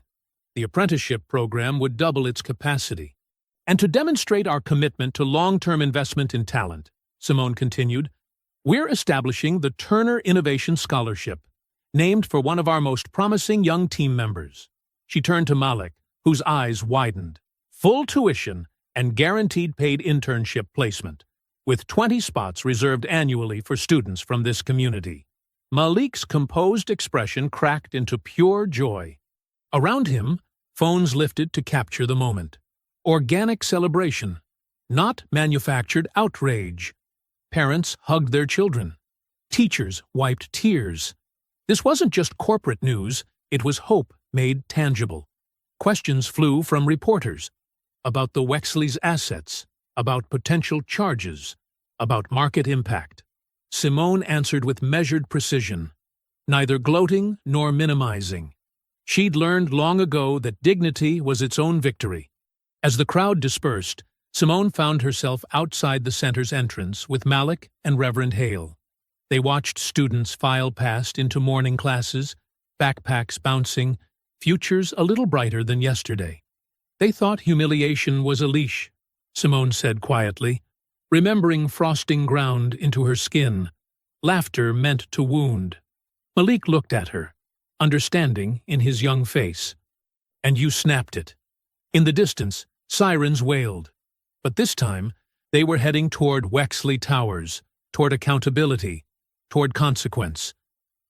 The apprenticeship program would double its capacity. "And to demonstrate our commitment to long-term investment in talent," Simone continued, "we're establishing the Turner Innovation Scholarship, named for one of our most promising young team members." She turned to Malik, whose eyes widened. "Full tuition and guaranteed paid internship placement, with 20 spots reserved annually for students from this community." Malik's composed expression cracked into pure joy. Around him, phones lifted to capture the moment. Organic celebration, not manufactured outrage. Parents hugged their children. Teachers wiped tears. This wasn't just corporate news, it was hope made tangible. Questions flew from reporters about the Wexleys' assets, about potential charges, about market impact. Simone answered with measured precision, neither gloating nor minimizing. She'd learned long ago that dignity was its own victory. As the crowd dispersed, Simone found herself outside the center's entrance with Malik and Reverend Hale. They watched students file past into morning classes, backpacks bouncing, futures a little brighter than yesterday. "They thought humiliation was a leash," Simone said quietly, remembering frosting ground into her skin. Laughter meant to wound. Malik looked at her, understanding in his young face. And you snapped it. In the distance, sirens wailed. But this time, they were heading toward Wexley Towers, toward accountability, toward consequence.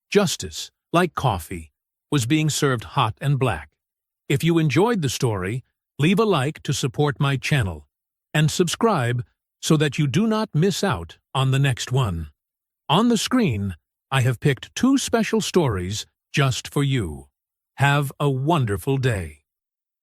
Justice, like coffee, was being served hot and black. If you enjoyed the story, leave a like to support my channel, and subscribe so that you do not miss out on the next one. On the screen, I have picked 2 special stories just for you. Have a wonderful day.